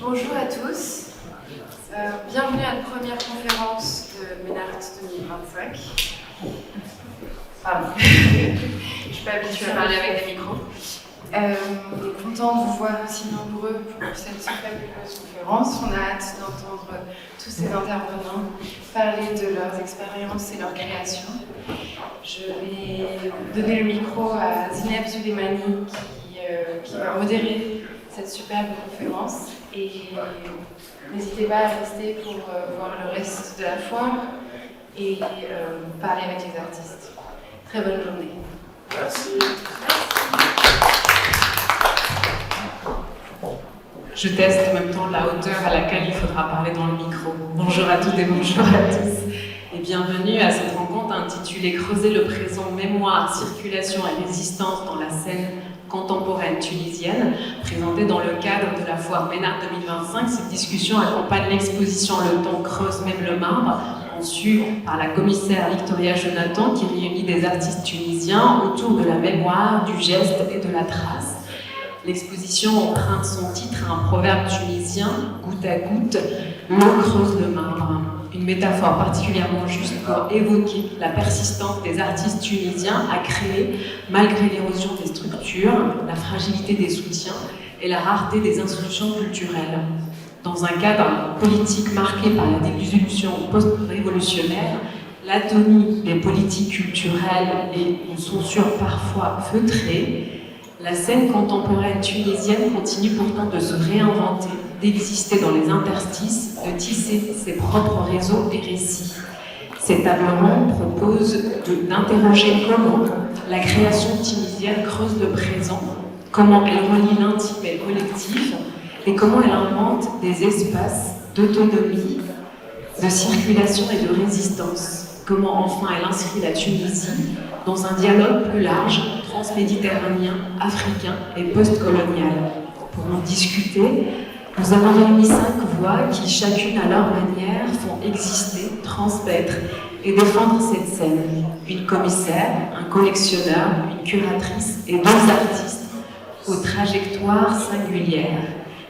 Bonjour à tous, bienvenue à la première conférence de MENART 2025. Pardon, je ne suis pas habituée à parler avec des micros. Content de vous voir aussi nombreux pour cette fabuleuse conférence. On a hâte d'entendre tous ces intervenants parler de leurs expériences et leurs créations. Je vais donner le micro à Zineb Suleimani qui va modérer cette superbe conférence. Et n'hésitez pas à rester pour voir le reste de la foire et parler avec les artistes. Très bonne journée. Merci. Je teste en même temps la hauteur à laquelle il faudra parler dans le micro. Bonjour à toutes et bonjour à tous. Et bienvenue à cette rencontre intitulée « Creuser le présent, mémoire, circulation et résistance dans la scène contemporaine tunisienne », présentée dans le cadre de la foire MENART 2025. Cette discussion accompagne l'exposition « Le temps creuse même le marbre », conçue par la commissaire Victoria Jonathan, qui réunit des artistes tunisiens autour de la mémoire, du geste et de la trace. L'exposition emprunte son titre à un proverbe tunisien, goutte à goutte, l'eau creuse le marbre. Une métaphore particulièrement juste pour évoquer la persistance des artistes tunisiens à créer, malgré l'érosion des structures, la fragilité des soutiens et la rareté des institutions culturelles. Dans un cadre politique marqué par la dissolution post-révolutionnaire, l'atonie des politiques culturelles et une censure parfois feutrée, la scène contemporaine tunisienne continue pourtant de se réinventer, d'exister dans les interstices, de tisser ses propres réseaux et récits. Cette table ronde propose d'interroger comment la création tunisienne creuse le présent, comment elle relie l'intime et le collectif, et comment elle invente des espaces d'autonomie, de circulation et de résistance. Comment enfin elle inscrit la Tunisie dans un dialogue plus large, transméditerranéen, africain et post-colonial. Pour en discuter, nous avons réuni 5 voix qui, chacune à leur manière, font exister, transmettre et défendre cette scène. Une commissaire, un collectionneur, une curatrice et 2 artistes aux trajectoires singulières.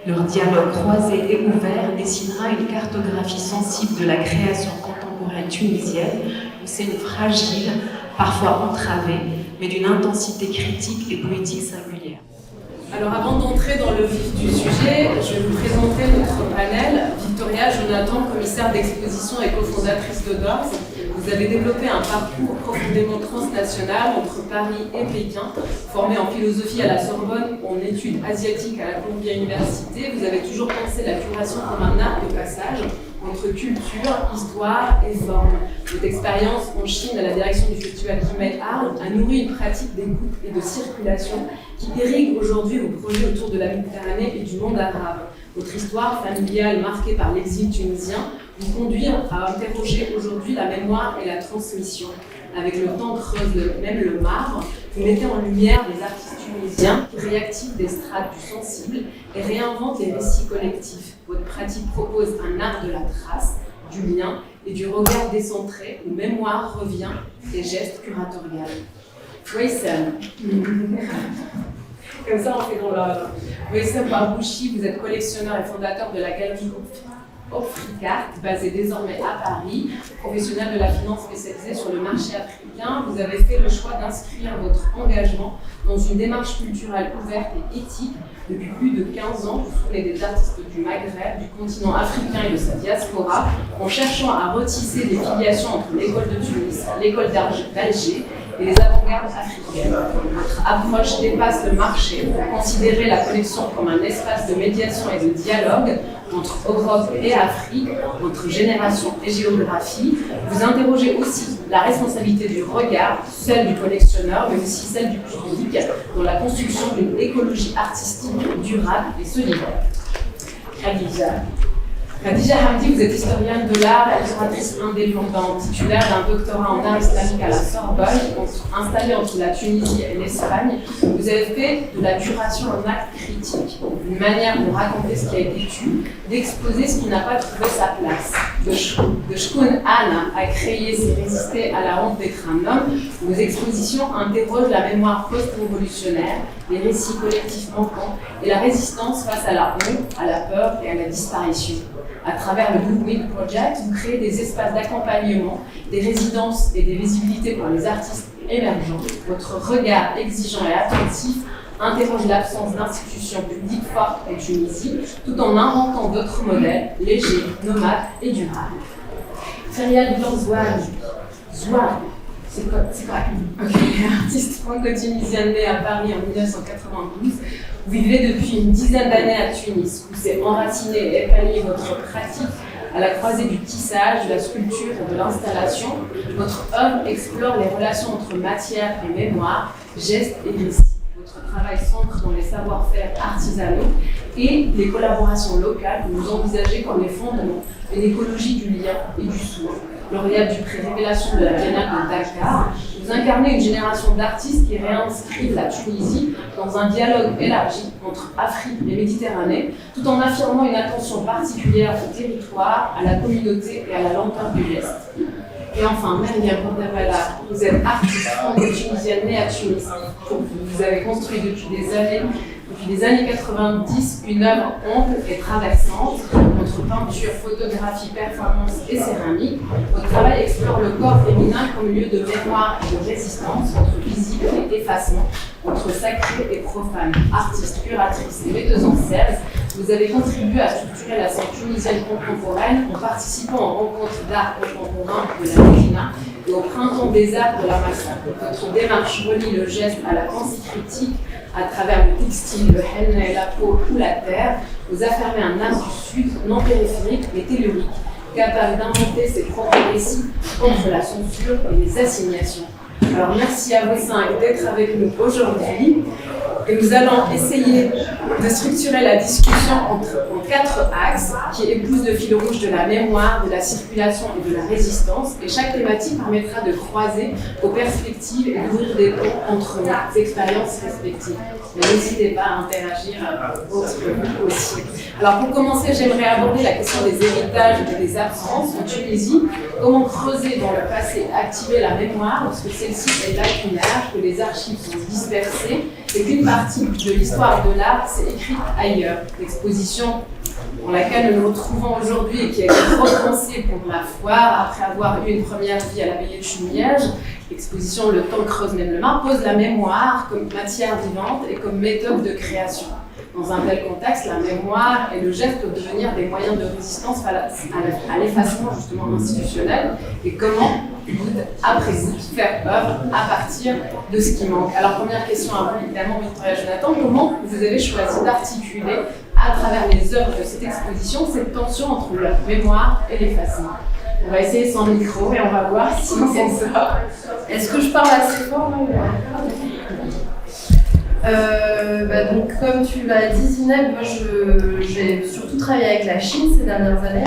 Leur dialogue croisé et ouvert dessinera une cartographie sensible de la création contemporaine tunisienne, une scène fragile, parfois entravée, mais d'une intensité critique et poétique singulière. Alors avant d'entrer dans le vif du sujet, je vais vous présenter notre panel. Victoria Jonathan, commissaire d'exposition et cofondatrice de DORS. Vous avez développé un parcours profondément transnational entre Paris et Pékin, formé en philosophie à la Sorbonne ou en études asiatiques à la Columbia University. Vous avez toujours pensé la curation comme un art de passage entre culture, histoire et forme. Votre expérience en Chine à la direction du festival Kimet Art a nourri une pratique d'écoute et de circulation qui irrigue aujourd'hui vos projets autour de la Méditerranée et du monde arabe. Votre histoire familiale marquée par l'exil tunisien vous conduit à interroger aujourd'hui la mémoire et la transmission. Avec le temps creuse même le marbre, vous mettez en lumière des artistes tunisiens qui réactivent des strates du sensible et réinventent les récits collectifs. Votre pratique propose un art de la trace, du lien et du regard décentré où mémoire revient et gestes curatorial. Wissem. Comme ça, on fait dans l'ordre. Wissem Barbouchi, vous êtes collectionneur et fondateur de la galerie Africart, basée désormais à Paris, professionnel de la finance spécialisée sur le marché africain. Vous avez fait le choix d'inscrire votre engagement dans une démarche culturelle ouverte et éthique. Depuis plus de 15 ans, vous soutenez des artistes du Maghreb, du continent africain et de sa diaspora, en cherchant à retisser des filiations entre l'école de Tunis, l'école d'Alger et les avant-gardes africaines. Votre approche dépasse le marché. Vous considérez la collection comme un espace de médiation et de dialogue entre Europe et Afrique, entre génération et géographie. Vous interrogez aussi la responsabilité du regard, celle du collectionneur, mais aussi celle du public, dans la construction d'une écologie artistique durable et solidaire. Khadija. Khadija Hamdi, vous êtes historienne de l'art et curatrice indépendante, titulaire d'un doctorat en art islamique à la Sorbonne, installée entre la Tunisie et l'Espagne. Vous avez fait de la curation un acte critique, une manière de raconter ce qui a été tu, d'exposer ce qui n'a pas trouvé sa place. De Shkoun Anna a créé C'est résister à la honte d'être un homme. Vos expositions interrogent la mémoire post-révolutionnaire, les récits collectifs manquants et la résistance face à la honte, à la peur et à la disparition. À travers le Goodwill Project, vous créez des espaces d'accompagnement, des résidences et des visibilités pour les artistes émergents. Votre regard exigeant et attentif interroge l'absence d'institutions publiques fortes en Tunisie, tout en inventant d'autres modèles, légers, nomades et durables. Feria Zouane, c'est quoi? Artiste franco-tunisienne née à Paris en 1992, vous vivez depuis une dizaine d'années à Tunis, où s'est enraciné et épanoui votre pratique à la croisée du tissage, de la sculpture et de l'installation. Votre œuvre explore les relations entre matière et mémoire, gestes et récits. Votre travail s'ancre dans les savoir-faire artisanaux et les collaborations locales que vous envisagez comme les fondements d'une écologie du lien et du soin. Lauréate du prix Révélation de la Biennale de Dakar, vous incarnez une génération d'artistes qui réinscrivent la Tunisie dans un dialogue élargi entre Afrique et Méditerranée, tout en affirmant une attention particulière au territoire, à la communauté et à la lenteur du geste. Et enfin, Meriem Bondamala, vous êtes artiste franco-tunisienne née à Tunis. Vous avez construit depuis les années 90, une œuvre ample et traversante entre peinture, photographie, performance et céramique. Votre travail explore le corps féminin comme lieu de mémoire et de résistance, entre visible et effacement, entre sacré et profane. Artiste, curatrice et metteuse en scène, vous avez contribué à structurer la scène tunisienne contemporaine en participant aux rencontres d'art contemporain de la Médina et au Printemps des Arts de la Massa. Votre démarche relie le geste à la pensée critique à travers le textile, le henna, la peau ou la terre. Vous affirmez un art du Sud, non périphérique mais tellurique, capable d'inventer ses propres récits contre la censure et les assignations. Alors merci à vous cinq d'être avec nous aujourd'hui. Et nous allons essayer de structurer la discussion en 4 axes qui épousent le fil rouge de la mémoire, de la circulation et de la résistance. Et chaque thématique permettra de croiser vos perspectives et d'ouvrir des ponts entre nos expériences respectives. Mais n'hésitez pas à interagir entre vous aussi. Alors pour commencer, j'aimerais aborder la question des héritages et des absences en Tunisie. Comment creuser dans le passé, activer la mémoire lorsque celle-ci est lacunaire, que les archives sont dispersées et qu'une partie de l'histoire de l'art s'est écrite ailleurs. L'exposition dans laquelle nous nous retrouvons aujourd'hui et qui a été repensée pour la foire après avoir eu une première vie à l'abbaye de Chumillège, l'exposition Le temps creuse même le mar, pose la mémoire comme matière vivante et comme méthode de création. Dans un tel contexte, la mémoire et le geste peuvent devenir des moyens de résistance à l'effacement justement institutionnel. Et comment, après vous, faire œuvre à partir de ce qui manque. Alors première question à vous, évidemment, Victoria Jonathan, comment vous avez choisi d'articuler à travers les œuvres de cette exposition cette tension entre la mémoire et l'effacement? On va essayer sans micro et on va voir si on s'en sort. Est-ce que je parle assez fort donc, comme tu l'as dit, Zineb, moi j'ai surtout travaillé avec la Chine ces dernières années.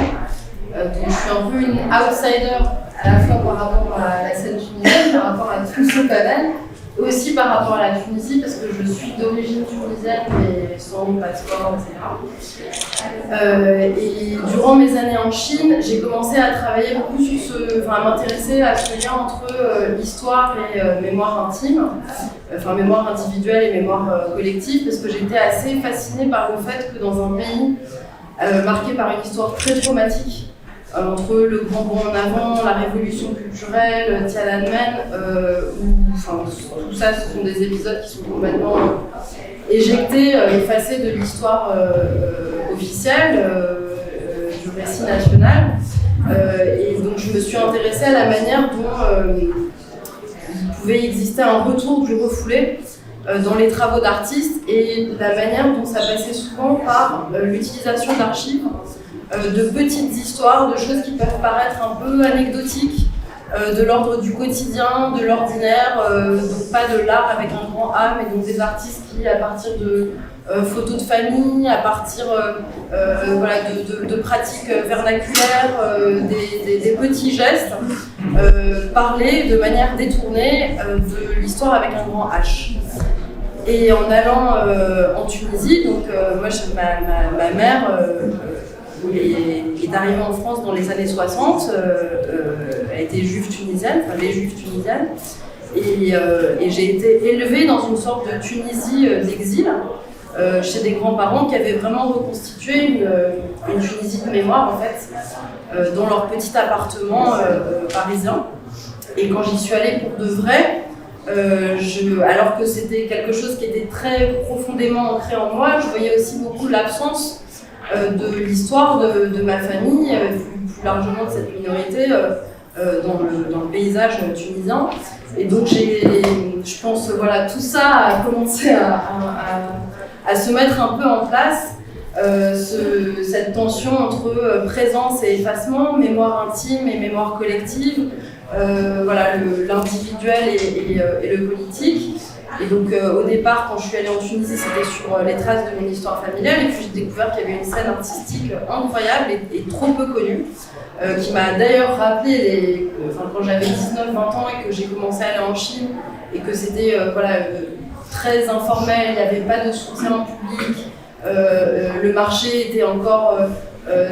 Donc je suis un peu une outsider à la fois par rapport à la scène tunisienne, par rapport à tout ce panel, et aussi par rapport à la Tunisie, parce que je suis d'origine tunisienne, mais sans passeport, etc. Et durant mes années en Chine, j'ai commencé à travailler beaucoup à m'intéresser à ce lien entre histoire et mémoire intime, mémoire individuelle et mémoire collective, parce que j'étais assez fascinée par le fait que dans un pays marqué par une histoire très traumatique, entre le grand bond en avant, la révolution culturelle, Tiananmen, tout ça, ce sont des épisodes qui sont complètement éjectés, effacés de l'histoire officielle, du récit national. Et donc je me suis intéressée à la manière dont il pouvait exister un retour du refoulé dans les travaux d'artistes et la manière dont ça passait souvent par l'utilisation d'archives, de petites histoires, de choses qui peuvent paraître un peu anecdotiques, de l'ordre du quotidien, de l'ordinaire, donc pas de l'art avec un grand A, mais donc des artistes qui, à partir de photos de famille, à partir voilà, de pratiques vernaculaires, des petits gestes, parler de manière détournée de l'histoire avec un grand H. Et en allant en Tunisie, donc moi, ma mère est arrivée en France dans les années 60, elle était juive tunisienne, enfin les juives tunisiennes, et j'ai été élevée dans une sorte de Tunisie d'exil, chez des grands-parents qui avaient vraiment reconstitué une Tunisie de mémoire en fait, dans leur petit appartement parisien. Et quand j'y suis allée pour de vrai, alors que c'était quelque chose qui était très profondément ancré en moi, je voyais aussi beaucoup l'absence de l'histoire de ma famille, plus largement de cette minorité dans le paysage tunisien. Et donc je pense voilà, tout ça a commencé à se mettre un peu en place, cette tension entre présence et effacement, mémoire intime et mémoire collective, voilà, l'individuel et le politique. Et donc au départ, quand je suis allée en Tunisie, c'était sur les traces de mon histoire familiale, et puis j'ai découvert qu'il y avait une scène artistique incroyable et trop peu connue, qui m'a d'ailleurs rappelé quand j'avais 19-20 ans et que j'ai commencé à aller en Chine, et que c'était voilà, très informel, il n'y avait pas de soutien en public, le marché était encore...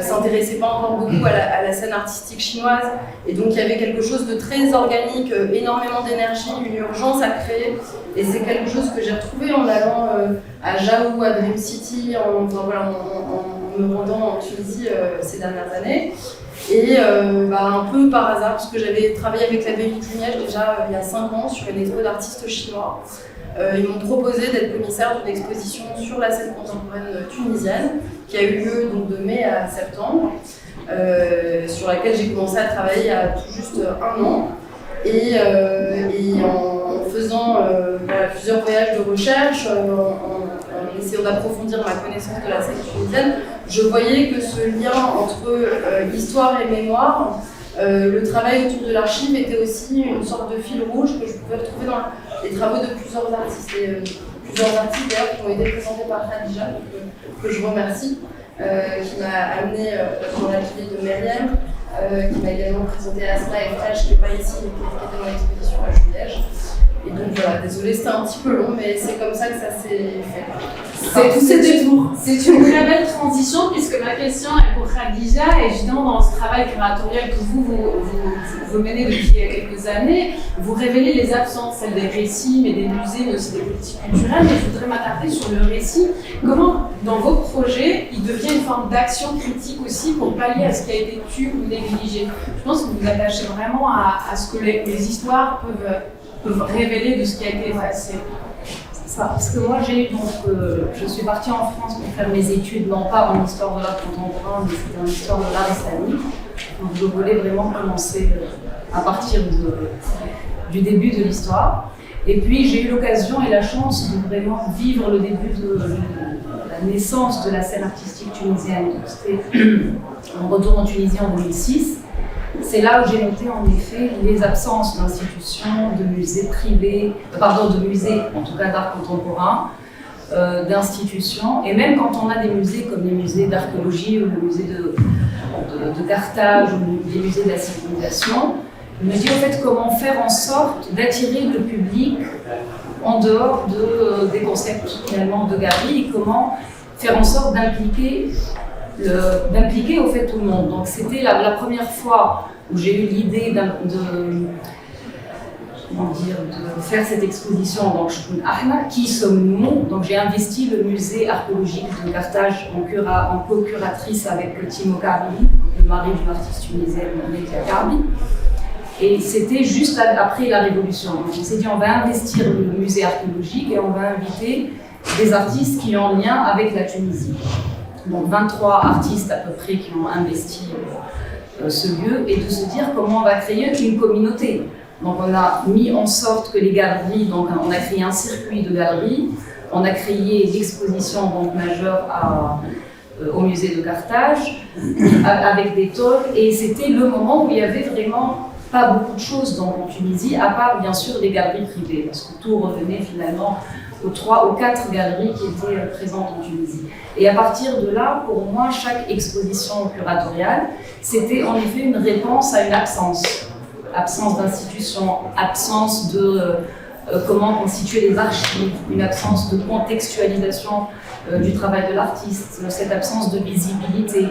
s'intéressait pas encore beaucoup à la scène artistique chinoise, et donc il y avait quelque chose de très organique, énormément d'énergie, une urgence à créer, et c'est quelque chose que j'ai retrouvé en allant à Jaou, à Dream City, en me rendant en Tunisie ces dernières années, et un peu par hasard, parce que j'avais travaillé avec la Baby Liège déjà il y a 5 ans sur une expo d'artistes chinois. Ils m'ont proposé d'être commissaire d'une exposition sur la scène contemporaine tunisienne qui a eu lieu donc, de mai à septembre, sur laquelle j'ai commencé à travailler il y a tout juste 1 an. Et en faisant voilà, plusieurs voyages de recherche, en essayant d'approfondir ma connaissance de la scène tunisienne, je voyais que ce lien entre histoire et mémoire, le travail autour de l'archive était aussi une sorte de fil rouge que je pouvais retrouver dans les travaux de plusieurs artistes. Et plusieurs artistes d'ailleurs qui ont été présentés par Khadija, que je remercie, qui m'a amené dans l'atelier de Myriam, qui m'a également présenté Asma et Fresh, qui n'est pas ici, mais qui était dans l'exposition à Juliège. Et donc voilà, désolée, c'était un petit peu long, mais c'est comme ça que ça s'est fait. C'est une très belle transition, puisque ma question est pour Khadija, et justement dans ce travail curatorial que vous menez depuis quelques années, vous révélez les absences, celles des récits, mais des musées, mais aussi des politiques culturelles. Mais je voudrais m'attarder sur le récit. Comment, dans vos projets, il devient une forme d'action critique aussi pour pallier à ce qui a été tu ou négligé? Je pense que vous vous attachez vraiment à ce que les histoires peuvent révéler de ce qui a été effacé. C'est ça, parce que moi je suis partie en France pour faire mes études, non pas en histoire de l'art contemporain, mais c'était en histoire de l'art islamique. Donc je voulais vraiment commencer à partir du début de l'histoire. Et puis j'ai eu l'occasion et la chance de vraiment vivre le début de la naissance de la scène artistique tunisienne. Donc c'était mon retour en Tunisie en 2006. C'est là où j'ai noté en effet les absences d'institutions, de musées privés, de musées en tout cas d'art contemporain, d'institutions, et même quand on a des musées comme les musées d'archéologie ou le musée de Carthage ou les musées de la civilisation, je me dis en fait comment faire en sorte d'attirer le public en dehors des concepts finalement de galerie, et comment faire en sorte d'impliquer au fait tout le monde. Donc c'était la première fois où j'ai eu l'idée de faire cette exposition dans Shkoun Ahna, qui sommes-nous? Donc j'ai investi le musée archéologique de Carthage en co-curatrice avec Timo Karbi, le mari d'une artiste tunisienne, Nedia Karbi. Et c'était juste après la Révolution. Donc on s'est dit on va investir le musée archéologique et on va inviter des artistes qui ont un lien avec la Tunisie. Donc 23 artistes à peu près qui ont investi ce lieu, et de se dire comment on va créer une communauté. Donc on a mis en sorte que les galeries, donc on a créé un circuit de galeries, on a créé l'exposition majeure au musée de Carthage avec des tôles, et c'était le moment où il y avait vraiment pas beaucoup de choses en Tunisie, à part bien sûr les galeries privées, parce que tout revenait finalement aux 3 ou 4 galeries qui étaient présentes en Tunisie. Et à partir de là, pour moi, chaque exposition curatoriale, c'était en effet une réponse à une absence d'institution, absence de comment constituer les archives, une absence de contextualisation du travail de l'artiste, cette absence de visibilité,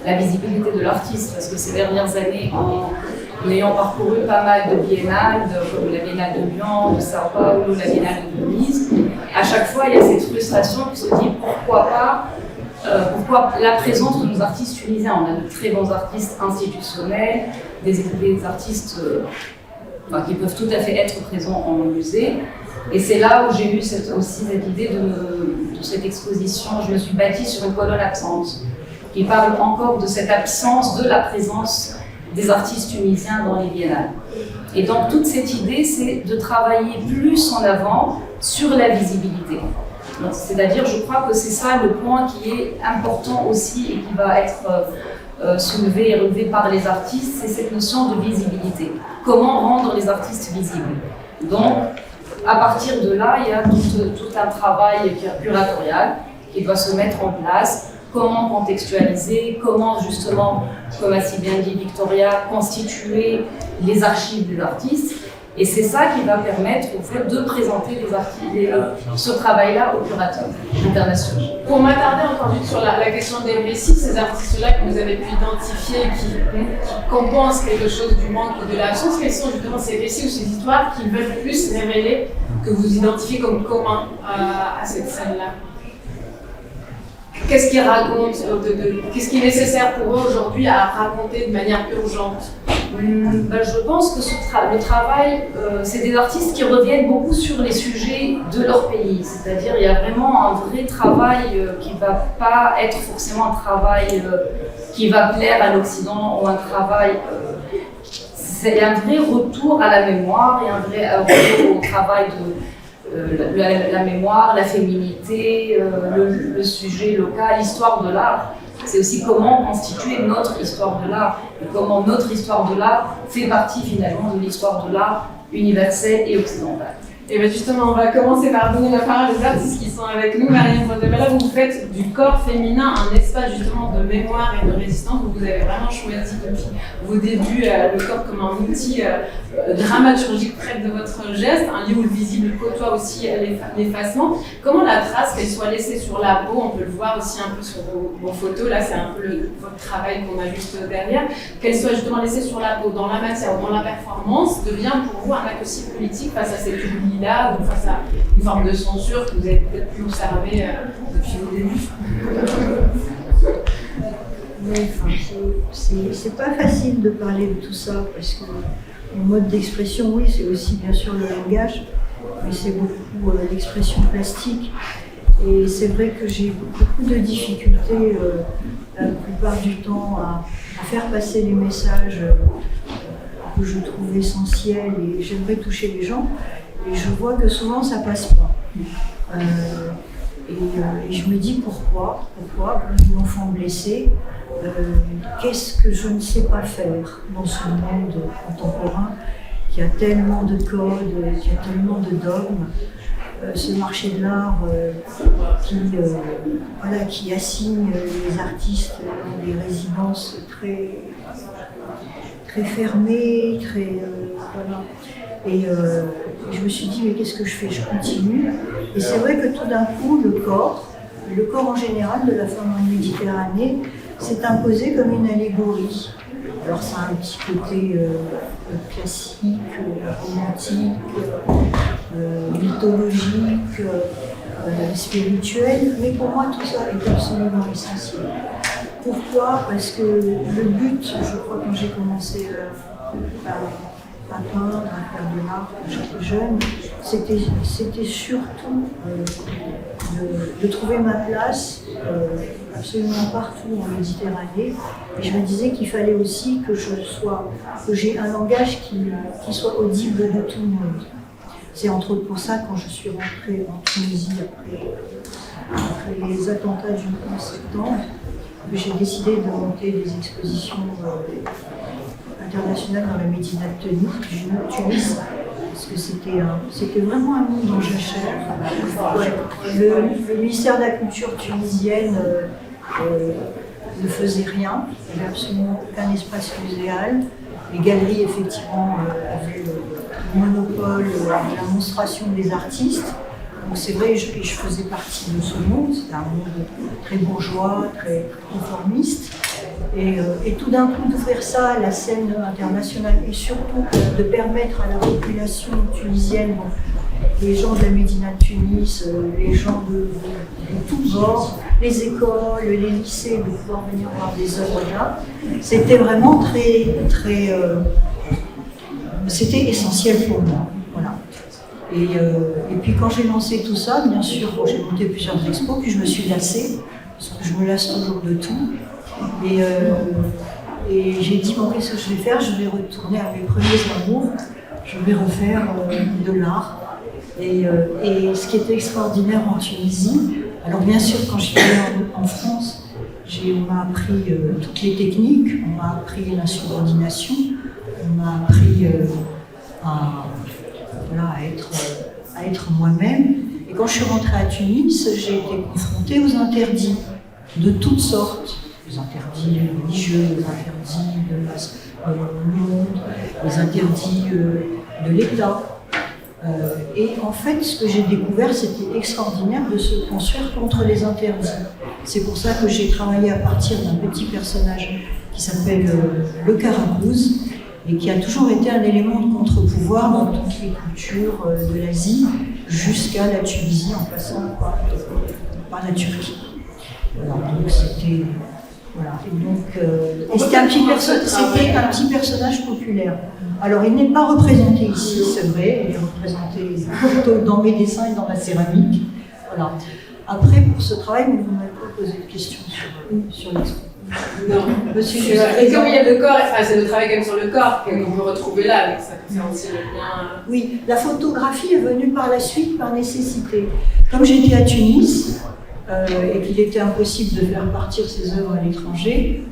la visibilité de l'artiste, parce que ces dernières années, en ayant parcouru pas mal de biennales, comme la Biennale de Lyon, de Sao Paulo, la Biennale de Venise, à chaque fois il y a cette frustration qui se dit pourquoi la présence de nos artistes tunisiens. On a de très bons artistes institutionnels, des artistes qui peuvent tout à fait être présents en musée. Et c'est là où j'ai eu aussi cette idée de cette exposition. Je me suis bâtie sur une colonne absente, qui parle encore de cette absence de la présence des artistes tunisiens dans les biennales. Et donc toute cette idée, c'est de travailler plus en avant sur la visibilité. C'est-à-dire, je crois que c'est ça le point qui est important aussi et qui va être soulevé et relevé par les artistes, c'est cette notion de visibilité. Comment rendre les artistes visibles? Donc, à partir de là, il y a tout un travail curatorial qui doit se mettre en place. Comment contextualiser, comment justement, comme a si bien dit Victoria, constituer les archives des artistes. Et c'est ça qui va permettre au fait de présenter ce travail-là aux curateurs internationaux. Pour m'attarder encore vite sur la question des récits, ces artistes-là que vous avez pu identifier, qui compensent quelque chose du manque ou de l'absence, quels sont justement ces récits ou ces histoires qui veulent plus révéler, que vous identifiez comme commun à cette scène-là? Qu'est-ce qu'ils racontent, qu'est-ce qui est nécessaire pour eux aujourd'hui à raconter de manière urgente? Je pense que le travail, c'est des artistes qui reviennent beaucoup sur les sujets de leur pays. C'est-à-dire il y a vraiment un vrai travail qui ne va pas être forcément un travail qui va plaire à l'Occident ou un travail... c'est un vrai retour à la mémoire et un vrai retour au travail de la mémoire, la féminité, le sujet local, l'histoire de l'art. C'est aussi comment constituer notre histoire de l'art et comment notre histoire de l'art fait partie finalement de l'histoire de l'art universelle et occidentale. Et bien justement, on va commencer par donner la parole aux artistes qui sont avec nous. Mariam Bondebella, vous faites du corps féminin un espace justement de mémoire et de résistance. Vous avez vraiment choisi depuis vos débuts le corps comme un outil dramaturgique près de votre geste, un lieu où le visible côtoie aussi l'effacement. Comment la trace, qu'elle soit laissée sur la peau, on peut le voir aussi un peu sur vos photos, là c'est un peu votre travail qu'on a juste derrière, qu'elle soit justement laissée sur la peau, dans la matière ou dans la performance, devient pour vous un acte aussi politique face à cet oubli-là, ou face à une forme de censure que vous avez peut-être pu observer depuis vos débuts? C'est pas facile de parler de tout ça parce que mon mode d'expression, oui, c'est aussi bien sûr le langage, mais c'est beaucoup l'expression plastique. Et c'est vrai que j'ai beaucoup de difficultés la plupart du temps à faire passer les messages que je trouve essentiels et j'aimerais toucher les gens. Et je vois que souvent ça passe pas. Et je me dis pourquoi un enfant blessé, qu'est-ce que je ne sais pas faire dans ce monde contemporain qui a tellement de codes, qui a tellement de dogmes, ce marché de l'art qui assigne les artistes dans des résidences très fermées, voilà. Et je me suis dit, mais qu'est-ce que je fais? Je continue. Et c'est vrai que tout d'un coup, le corps en général de la femme en Méditerranée s'est imposé comme une allégorie. Alors ça a un petit côté classique, romantique, mythologique, spirituel, mais pour moi tout ça est absolument essentiel. Pourquoi? Parce que le but, je crois, quand j'ai commencé à peindre, à faire de l'art quand j'étais jeune, c'était surtout de trouver ma place absolument partout en Méditerranée. Et je me disais qu'il fallait aussi que j'ai un langage qui soit audible de tout le monde. C'est entre autres pour ça, quand je suis rentrée en Tunisie après les attentats du 11 septembre, que j'ai décidé de monter des expositions internationales dans la Médina de Tunis. parce que c'était vraiment un monde en jachère. Ouais. Le ministère de la Culture tunisienne ne faisait rien, il n'y avait absolument aucun espace muséal. Les galeries, effectivement, avaient le monopole de la monstration des artistes. Donc c'est vrai, je faisais partie de ce monde, c'était un monde très bourgeois, très conformiste. Et tout d'un coup, d'ouvrir ça à la scène internationale et surtout de permettre à la population tunisienne, les gens de la Médina de Tunis, les gens de tous bords, les écoles, les lycées, de pouvoir venir voir des œuvres là, c'était vraiment très c'était essentiel pour moi. Voilà. Et puis quand j'ai lancé tout ça, bien sûr, j'ai monté plusieurs expos, puis je me suis lassée, parce que je me lasse toujours de tout. Et j'ai dit, bon, qu'est-ce que je vais faire? Je vais retourner à mes premiers amours, je vais refaire de l'art. Et ce qui était extraordinaire en Tunisie, alors bien sûr, quand je suis allée en France, on m'a appris toutes les techniques, on m'a appris la subordination, on m'a appris à être moi-même. Et quand je suis rentrée à Tunis, j'ai été confrontée aux interdits de toutes sortes. Les interdits religieux, les interdits de monde, les interdits de l'État. Et en fait, ce que j'ai découvert, c'était extraordinaire de se construire contre les interdits. C'est pour ça que j'ai travaillé à partir d'un petit personnage qui s'appelle le Carabouz et qui a toujours été un élément de contre-pouvoir dans toutes les cultures de l'Asie jusqu'à la Tunisie en passant par la Turquie. Voilà, donc c'était... Voilà. Et c'était un petit personnage populaire. Alors il n'est pas représenté ici, c'est vrai, il est représenté plutôt dans mes dessins et dans ma céramique. Voilà. Après, pour ce travail, vous ne m'avez pas posé de questions sur l'expo. Non. Et comme il y a le corps, c'est le travail quand même sur le corps qu'on peut retrouver là, avec ça concerne aussi le lien. Oui, la photographie est venue par la suite par nécessité. Comme j'étais à Tunis, et qu'il était impossible de faire partir ces œuvres à l'étranger,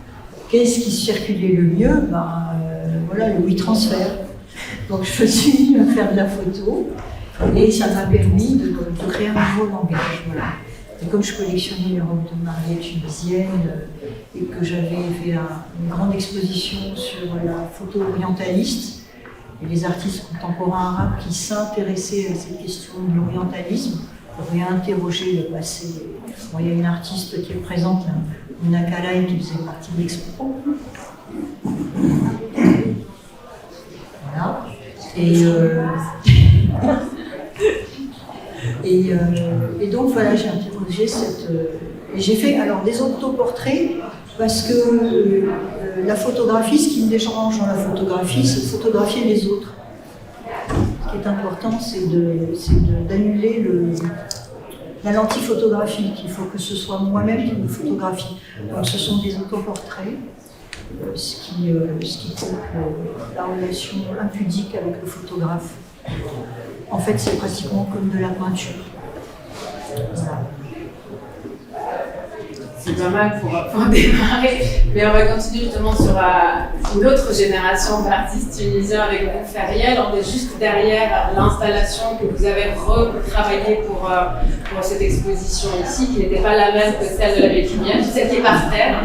qu'est-ce qui circulait le mieux? Voilà, le WeTransfer. Donc je suis venue faire de la photo et ça m'a permis de créer un nouveau langage. Voilà. Et comme je collectionnais les robes de mariée tunisiennes et que j'avais fait une grande exposition sur la photo orientaliste et les artistes contemporains arabes qui s'intéressaient à cette question de l'orientalisme, réinterroger le passé. Bon, il y a une artiste qui est présente, Mouna Kalaï, qui faisait partie de l'expo. Voilà. Et donc voilà, j'ai interrogé et j'ai fait alors des autoportraits parce que la photographie, ce qui me dérange dans la photographie, c'est de photographier les autres. Ce qui est important, c'est d'annuler la lentille photographique. Il faut que ce soit moi-même qui me photographie. Donc ce sont des autoportraits, ce qui coupe la relation impudique avec le photographe. En fait, c'est pratiquement comme de la peinture. Voilà. C'est pas mal pour démarrer, mais on va continuer justement sur une autre génération d'artistes tunisiens avec vous, Feriel. On est juste derrière l'installation que vous avez retravaillée pour cette exposition ici, qui n'était pas la même que celle de la Béquimienne, celle qui est par terre.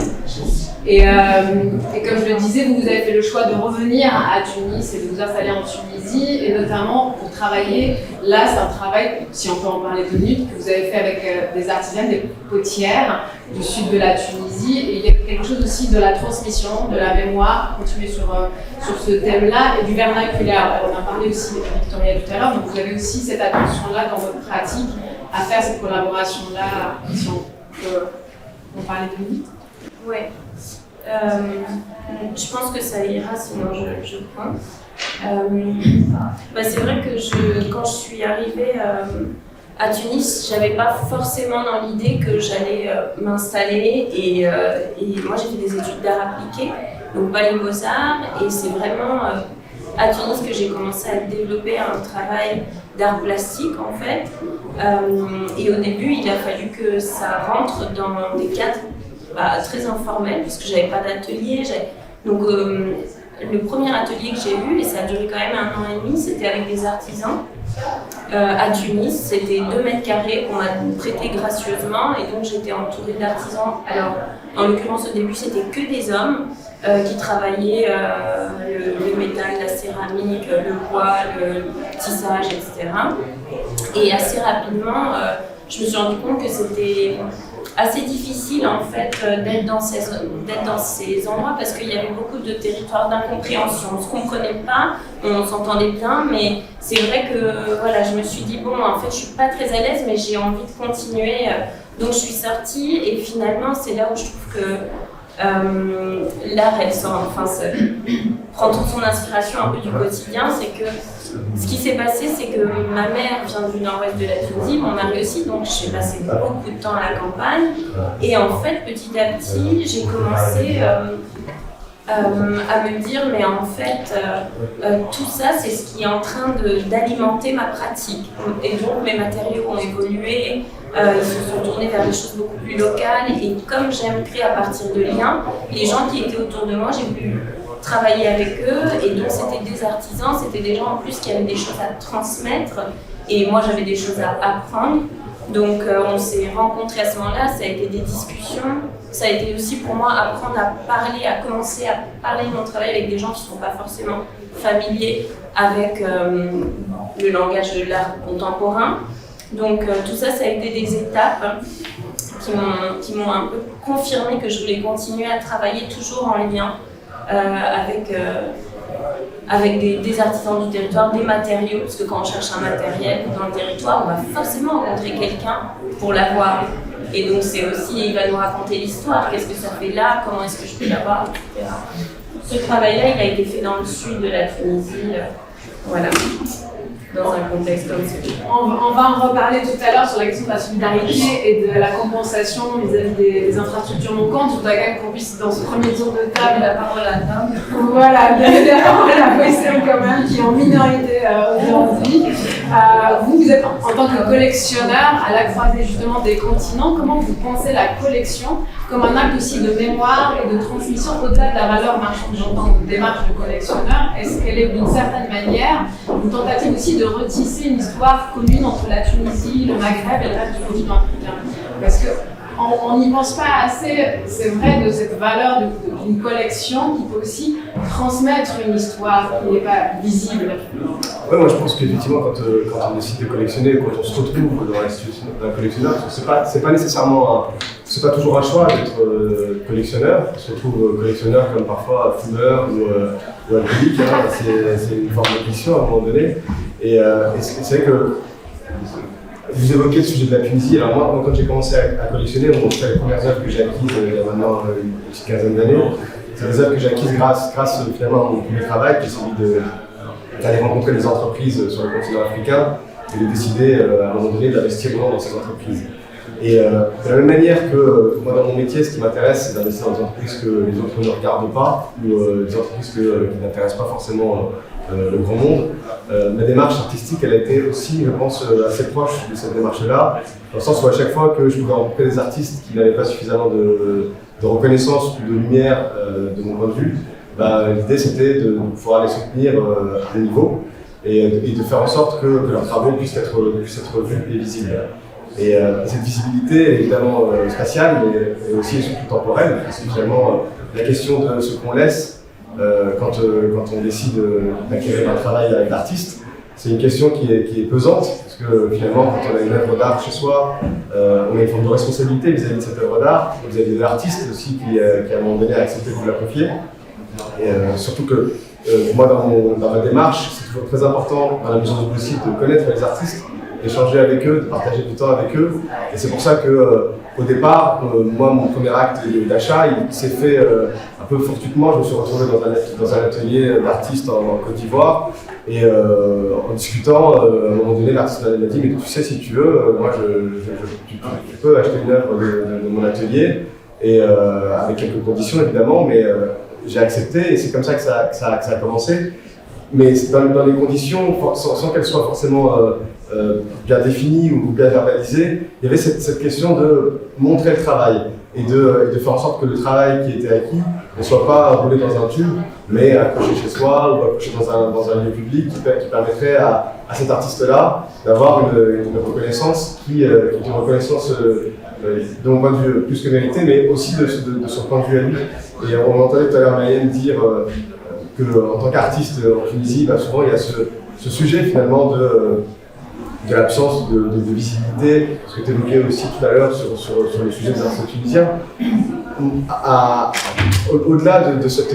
Et comme je le disais, vous avez fait le choix de revenir à Tunis et de vous installer en Tunisie, et notamment pour travailler. Là, c'est un travail, si on peut en parler 2 minutes, que vous avez fait avec des artisanes, des potières du sud de la Tunisie. Et il y a quelque chose aussi de la transmission, de la mémoire, continuer sur ce thème-là, et du vernaculaire. On a parlé aussi avec Victoria tout à l'heure, donc vous avez aussi cette attention-là dans votre pratique à faire cette collaboration-là, si on peut en parler 2 minutes. Oui. Je pense que ça ira, sinon je prends. C'est vrai que quand je suis arrivée à Tunis, j'avais pas forcément dans l'idée que j'allais m'installer et moi j'ai fait des études d'art appliqué, donc Bali Beaux-Arts, et c'est vraiment à Tunis que j'ai commencé à développer un travail d'art plastique en fait, et au début il a fallu que ça rentre dans des cadres très informels, puisque j'avais pas d'atelier, donc le premier atelier que j'ai eu, et ça a duré quand même 1 an et demi, c'était avec des artisans à Tunis. C'était 2 mètres carrés qu'on m'a prêté gracieusement, et donc j'étais entourée d'artisans. Alors, en l'occurrence, au début, c'était que des hommes qui travaillaient le métal, la céramique, le bois, le tissage, etc. Et assez rapidement, je me suis rendu compte que c'était assez difficile en fait d'être dans ces endroits parce qu'il y avait beaucoup de territoires d'incompréhension. On ne se comprenait pas, on s'entendait bien, mais c'est vrai que voilà, je me suis dit bon, en fait, je suis pas très à l'aise, mais j'ai envie de continuer. Donc je suis sortie et finalement, c'est là où je trouve que l'art, elle sort, enfin, ça prend toute son inspiration un peu du quotidien. C'est que ce qui s'est passé, c'est que ma mère vient du nord-ouest de la Tunisie, mon mari aussi, donc j'ai passé beaucoup de temps à la campagne. Et en fait, petit à petit, j'ai commencé à me dire, mais en fait, tout ça, c'est ce qui est en train d'alimenter ma pratique. Et donc, mes matériaux ont évolué, ils se sont tournés vers des choses beaucoup plus locales. Et comme j'aime créer à partir de liens, les gens qui étaient autour de moi, j'ai pu travailler avec eux. Et donc, c'était des artisans, c'était des gens en plus qui avaient des choses à transmettre. Et moi, j'avais des choses à apprendre. Donc, on s'est rencontrés à ce moment-là, ça a été des discussions. Ça a été aussi pour moi apprendre à parler, à commencer à parler de mon travail avec des gens qui ne sont pas forcément familiers avec le langage de l'art contemporain. Donc tout ça, ça a été des étapes qui m'ont un peu confirmé que je voulais continuer à travailler toujours en lien avec des artisans du territoire, des matériaux, parce que quand on cherche un matériel dans le territoire, on va forcément rencontrer quelqu'un pour l'avoir. Et donc c'est aussi, il va nous raconter l'histoire, qu'est-ce que ça fait là, comment est-ce que je peux l'avoir, etc. Ce travail-là, il a été fait dans le sud de la Tunisie, voilà, dans un contexte comme celui-là. On va en reparler tout à l'heure sur la question de la solidarité et de la compensation vis-à-vis des infrastructures manquantes. Je voudrais quand même qu'on puisse, dans ce premier tour de table, la parole à la table. Voilà, donner la parole à Wessem quand même, qui est en minorité aujourd'hui. Vous êtes en tant que collectionneur à la croisée justement des continents. Comment vous pensez la collection comme un acte aussi de mémoire et de transmission au-delà de la valeur marchande? J'entends une démarche de collectionneur. Est-ce qu'elle est d'une certaine manière une tentative aussi de retisser une histoire commune entre la Tunisie, le Maghreb et le reste du continent africain? Parce qu'on n'y pense pas assez, c'est vrai, de cette valeur d'une collection qui peut aussi transmettre une histoire qui n'est pas visible. Ouais, moi je pense qu'effectivement quand on décide de collectionner, quand on se retrouve dans la situation d'un collectionneur, c'est pas nécessairement c'est pas toujours un choix d'être collectionneur. On se retrouve collectionneur comme parfois fumeur ou alcoolique, hein. C'est une forme d'addiction à un moment donné. Et c'est vrai que vous évoquez le sujet de la Tunisie. Alors moi quand j'ai commencé à collectionner, c'est les premières œuvres que j'ai acquises il y a maintenant une petite quinzaine d'années. C'est des œuvres que j'ai acquises grâce finalement à mon premier travail, qui est celui d'aller rencontrer des entreprises sur le continent africain et de décider à un moment donné d'investir dans ces entreprises. Et de la même manière que moi dans mon métier, ce qui m'intéresse, c'est d'investir dans des entreprises que les autres ne regardent pas ou des entreprises qui n'intéressent pas forcément le grand monde. Ma démarche artistique, elle a été aussi, je pense, assez proche de cette démarche-là, dans le sens où à chaque fois que je pouvais rencontrer des artistes qui n'avaient pas suffisamment de reconnaissance ou de lumière de mon point de vue, l'idée c'était de pouvoir les soutenir à des niveaux et de faire en sorte que leurs travaux puissent être vus et visibles. Et cette visibilité est évidemment spatiale, mais aussi et surtout temporelle, parce que finalement la question de ce qu'on laisse quand on décide d'acquérir un travail avec l'artiste, c'est une question qui est pesante, parce que finalement quand on a une œuvre d'art chez soi, on a une forme de responsabilité vis-à-vis de cette œuvre d'art, vis-à-vis de l'artiste aussi qui à un moment donné a accepté de vous la confier. Et surtout que moi dans ma démarche, c'est toujours très important dans la mesure du possible de connaître les artistes, d'échanger avec eux, de partager du temps avec eux. Et c'est pour ça que au départ, moi mon premier acte d'achat, il s'est fait un peu fortuitement. Je me suis retrouvé dans un atelier d'artistes en Côte d'Ivoire. Et en discutant, à un moment donné, l'artiste m'a dit « Mais tu sais, si tu veux, moi tu peux acheter une œuvre de mon atelier. » Et avec quelques conditions évidemment, mais j'ai accepté et c'est comme ça que ça a commencé. Mais dans les conditions, sans qu'elles soient forcément bien définies ou bien verbalisées, il y avait cette question de montrer le travail et de faire en sorte que le travail qui était acquis ne soit pas roulé dans un tube, mais accroché chez soi ou accroché dans un lieu public qui permettrait à cet artiste-là d'avoir une reconnaissance qui est une reconnaissance de mon point de vue plus que méritée, mais aussi de son point de vue à lui. Et on entendait tout à l'heure Mayenne dire qu'en tant qu'artiste en Tunisie, souvent il y a ce sujet finalement de l'absence de visibilité, ce que tu évoquais aussi tout à l'heure sur le sujet des artistes tunisiens. Au-delà de cette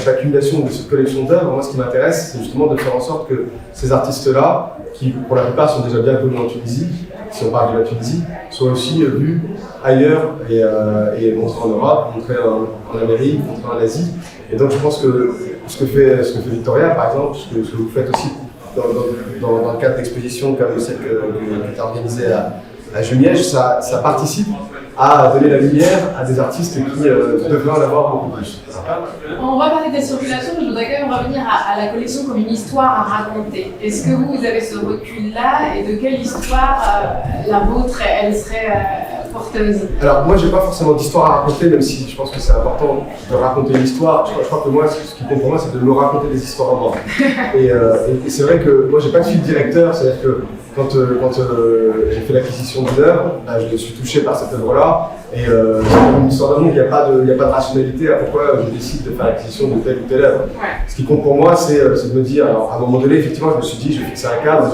accumulation, de cette collection d'œuvres, moi ce qui m'intéresse, c'est justement de faire en sorte que ces artistes-là, qui pour la plupart sont déjà bien connus en Tunisie, si on parle de la Tunisie, soient aussi vus ailleurs et montrés en Europe, montrés en Amérique, montrés en Asie. Et donc je pense que ce que fait Victoria, par exemple, ce que vous faites aussi dans le cadre d'expositions comme celle qui est organisée à Jumièges, ça participe à donner la lumière à des artistes qui devraient en avoir beaucoup plus. On va parler des circulations, mais je voudrais quand même revenir à la collection comme une histoire à raconter. Est-ce que vous avez ce recul-là et de quelle histoire la vôtre, elle serait porteuse? Alors moi, j'ai pas forcément d'histoire à raconter, même si je pense que c'est important de raconter une histoire. Je crois que moi, ce qui compte pour moi, c'est de me raconter des histoires en moi. Et c'est vrai que moi, j'ai pas de fil directeur, c'est-à-dire que quand j'ai fait l'acquisition d'une œuvre, je suis touché par cette œuvre-là. Et c'est une histoire d'amour, il n'y a pas de rationalité à pourquoi je décide de faire l'acquisition de telle ou telle œuvre. Ouais. Ce qui compte pour moi, c'est de me dire, alors à un moment donné, effectivement, je me suis dit, je vais fixer un cadre,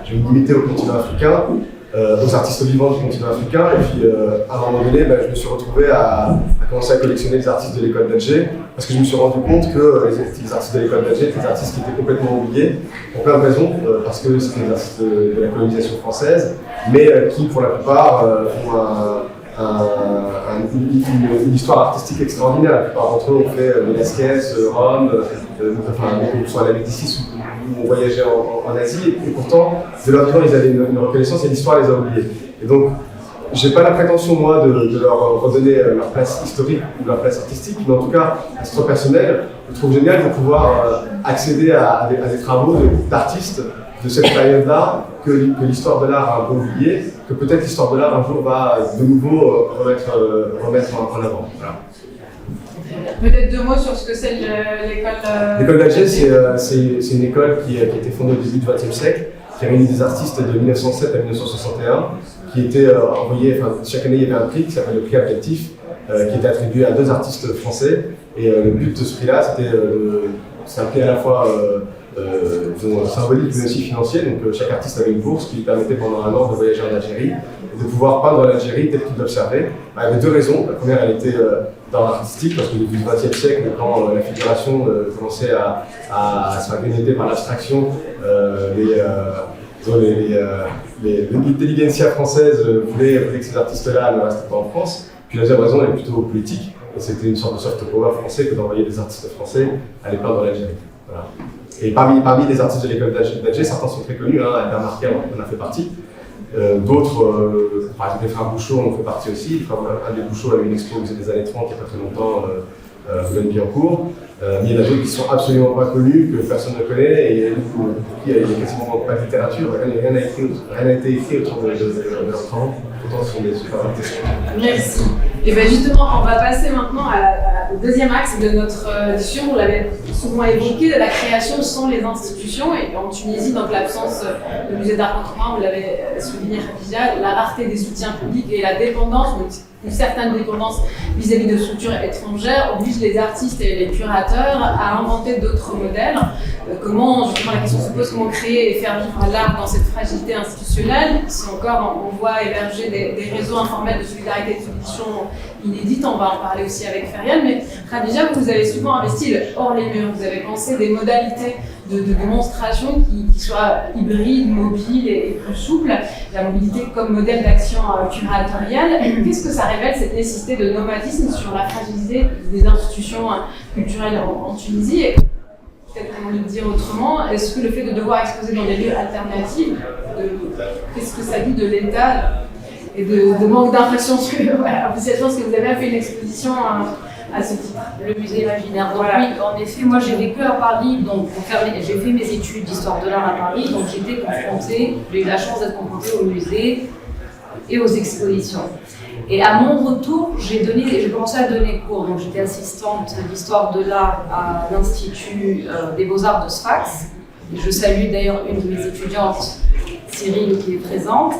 je vais me limiter au continent africain, aux artistes vivants du continent africain. Et puis à un moment donné, je me suis retrouvé à commencer à collectionner des artistes de l'école d'Alger, parce que je me suis rendu compte que les artistes de l'école d'Alger étaient des artistes qui étaient complètement oubliés, pour plein de raisons, parce que c'était des artistes de la colonisation française, mais qui pour la plupart ont une histoire artistique extraordinaire. La plupart d'entre eux ont fait Velázquez, Rome, soit la Médicis où on voyageait en Asie, et pourtant, de leur vivant, ils avaient une reconnaissance et l'histoire les a oubliés. Et donc, j'ai pas la prétention, moi, de leur redonner leur place historique ou leur place artistique, mais en tout cas, à titre personnel, je trouve génial de pouvoir accéder à des travaux d'artistes de cette période-là, que l'histoire de l'art a un peu oublié, que peut-être l'histoire de l'art un jour va de nouveau remettre en avant. Voilà. Peut-être 2 mots sur ce que c'est l'école. L'école d'Alger, c'est une école qui a été fondée au début du XXe siècle, qui a réuni des artistes de 1907 à 1961, qui étaient envoyés, chaque année il y avait un prix qui s'appelle le prix Objectif, qui était attribué à 2 artistes français. Et le but de ce prix-là, c'est un prix à la fois symbolique mais aussi financier. Donc chaque artiste avait une bourse qui lui permettait pendant un an de voyager en Algérie et de pouvoir peindre l'Algérie telle qu'il l'observait. Il y avait 2 raisons. La première, elle était dans l'artistique, parce que depuis le XXe siècle, quand la figuration commençait à se faire grignoter par l'abstraction, l'intelligentsia française voulait que ces artistes-là ne restent pas en France. Puis la deuxième raison, elle est plutôt politique. C'était une sorte de soft power français que d'envoyer des artistes français aller peindre l'Algérie. Voilà. Et parmi les artistes de l'école d'Alger, certains sont très connus, Albert Marquet en a fait partie. D'autres, par exemple les frères Bouchot en ont fait partie aussi. Un des Bouchot a eu une expo des années 30 il n'y a pas très longtemps, Boulogne-Billancourt. Mais il y en a d'autres qui sont absolument pas connus, que personne ne connaît, et il n'y a quasiment pas de littérature, rien n'a été écrit autour de leurs travaux. Pourtant, ce sont des super artistes. Merci. Et bien justement, on va passer maintenant au deuxième axe de notre discussion. Vous l'avez souvent évoqué, de la création sans les institutions. Et en Tunisie, donc l'absence de musée d'art contemporain, vous l'avez souligné, Khadija, la rareté des soutiens publics et la dépendance, une certaine dépendance vis-à-vis de structures étrangères oblige les artistes et les curateurs à inventer d'autres modèles. Comment, justement, la question se pose, comment créer et faire vivre l'art dans cette fragilité institutionnelle? Si encore on voit émerger des réseaux informels de solidarité et de solutions inédites, on va en parler aussi avec Ferial, mais Khadija, vous avez souvent investi hors les murs, vous avez pensé des modalités de démonstration qui soient hybrides, mobiles et plus souples, la mobilité comme modèle d'action curatoriale. Qu'est-ce que ça révèle, cette nécessité de nomadisme sur la fragilité des institutions culturelles en Tunisie? Et peut-être comment le dire autrement, est-ce que le fait de devoir exposer dans des lieux alternatifs, qu'est-ce que ça dit de l'État et de manque d'infrastructure? Voilà, je pense que vous avez fait une exposition à ce titre. Le musée imaginaire. Donc oui, en effet, moi j'ai vécu à Paris, donc j'ai fait mes études d'histoire de l'art à Paris, donc j'ai eu la chance d'être confrontée au musée et aux expositions. Et à mon retour, j'ai commencé à donner cours. Donc j'étais assistante d'histoire de l'art à l'Institut des Beaux-Arts de Sfax. Et je salue d'ailleurs une de mes étudiantes, Cyril, qui est présente.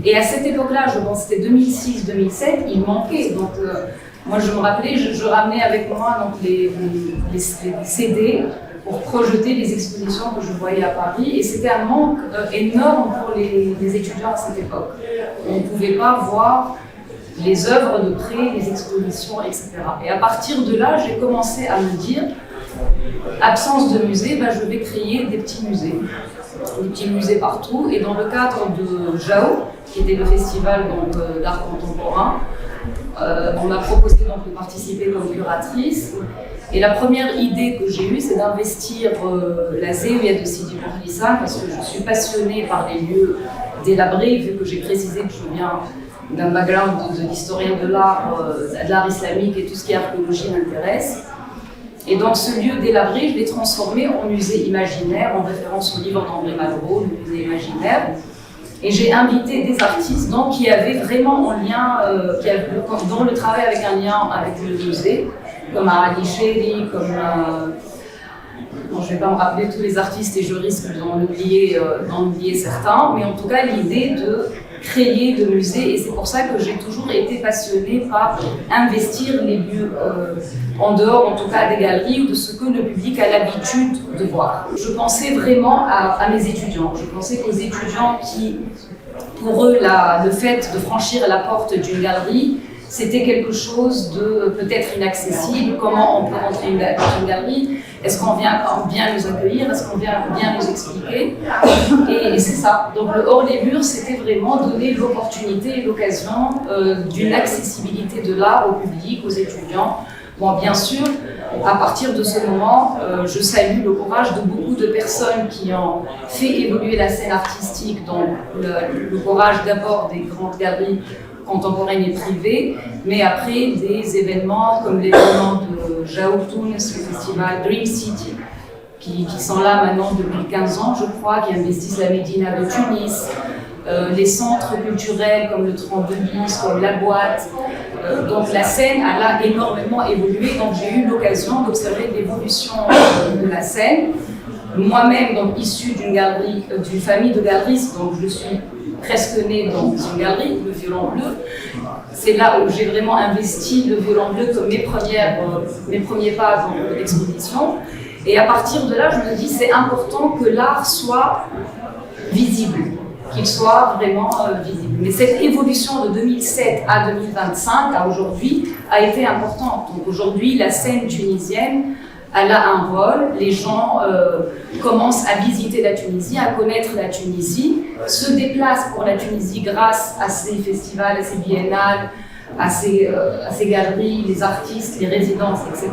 Et à cette époque-là, je pense que c'était 2006-2007, il manquait. Donc moi je me rappelais, je ramenais avec moi donc, les CD pour projeter les expositions que je voyais à Paris. Et c'était un manque énorme pour les étudiants à cette époque. On ne pouvait pas voir les œuvres de près, les expositions, etc. Et à partir de là, j'ai commencé à me dire, absence de musée, je vais créer des petits musées partout. Et dans le cadre de JAO, qui était le festival d'art contemporain, on m'a proposé donc, de participer comme curatrice. Et la première idée que j'ai eue, c'est d'investir la ZEUIA de Sidi Bourguissa, parce que je suis passionnée par les lieux délabrés, vu que j'ai précisé que je viens d'un background d'historien de l'art islamique et tout ce qui est archéologie m'intéresse. Et donc ce lieu délabré, je l'ai transformé en musée imaginaire, en référence au livre d'André Malraux, le musée imaginaire. Et j'ai invité des artistes donc, qui avaient vraiment en lien, dont le travail avec un lien avec le musée, comme Ali Chéri, comme... je ne vais pas me rappeler tous les artistes et je risque d'en oublier certains, mais en tout cas l'idée de créer de musées, et c'est pour ça que j'ai toujours été passionnée par investir les lieux en dehors, en tout cas des galeries ou de ce que le public a l'habitude de voir. Je pensais vraiment à mes étudiants. Je pensais qu'aux étudiants qui, pour eux, le fait de franchir la porte d'une galerie, c'était quelque chose de peut-être inaccessible. Comment on peut rentrer dans une galerie? Est-ce qu'on vient bien nous accueillir? Est-ce qu'on vient bien nous expliquer? Et c'est ça. Donc le hors les murs, c'était vraiment donner l'opportunité et l'occasion d'une accessibilité de l'art au public, aux étudiants. Bon, bien sûr, à partir de ce moment, je salue le courage de beaucoup de personnes qui ont fait évoluer la scène artistique, donc le courage d'abord des grandes galeries contemporaines et privées, mais après des événements comme l'événement de Jao Tunis, le festival Dream City, qui sont là maintenant depuis 15 ans, je crois, qui investissent la Médina de Tunis, les centres culturels comme le 32 bis, comme la boîte. Donc la scène a là énormément évolué, donc j'ai eu l'occasion d'observer l'évolution de la scène. Moi-même, donc issue d'une famille de galeristes, donc je suis presque née dans une galerie, le Violon Bleu. C'est là où j'ai vraiment investi le Violon Bleu comme mes premiers pas dans l'exposition. Et à partir de là, je me dis c'est important que l'art soit visible, qu'il soit vraiment visible. Mais cette évolution de 2007 à 2025, à aujourd'hui, a été importante. Donc aujourd'hui, la scène tunisienne, elle a un rôle, les gens commencent à visiter la Tunisie, à connaître la Tunisie, se déplacent pour la Tunisie grâce à ces festivals, à ces biennales, à ces galeries, les artistes, les résidences, etc.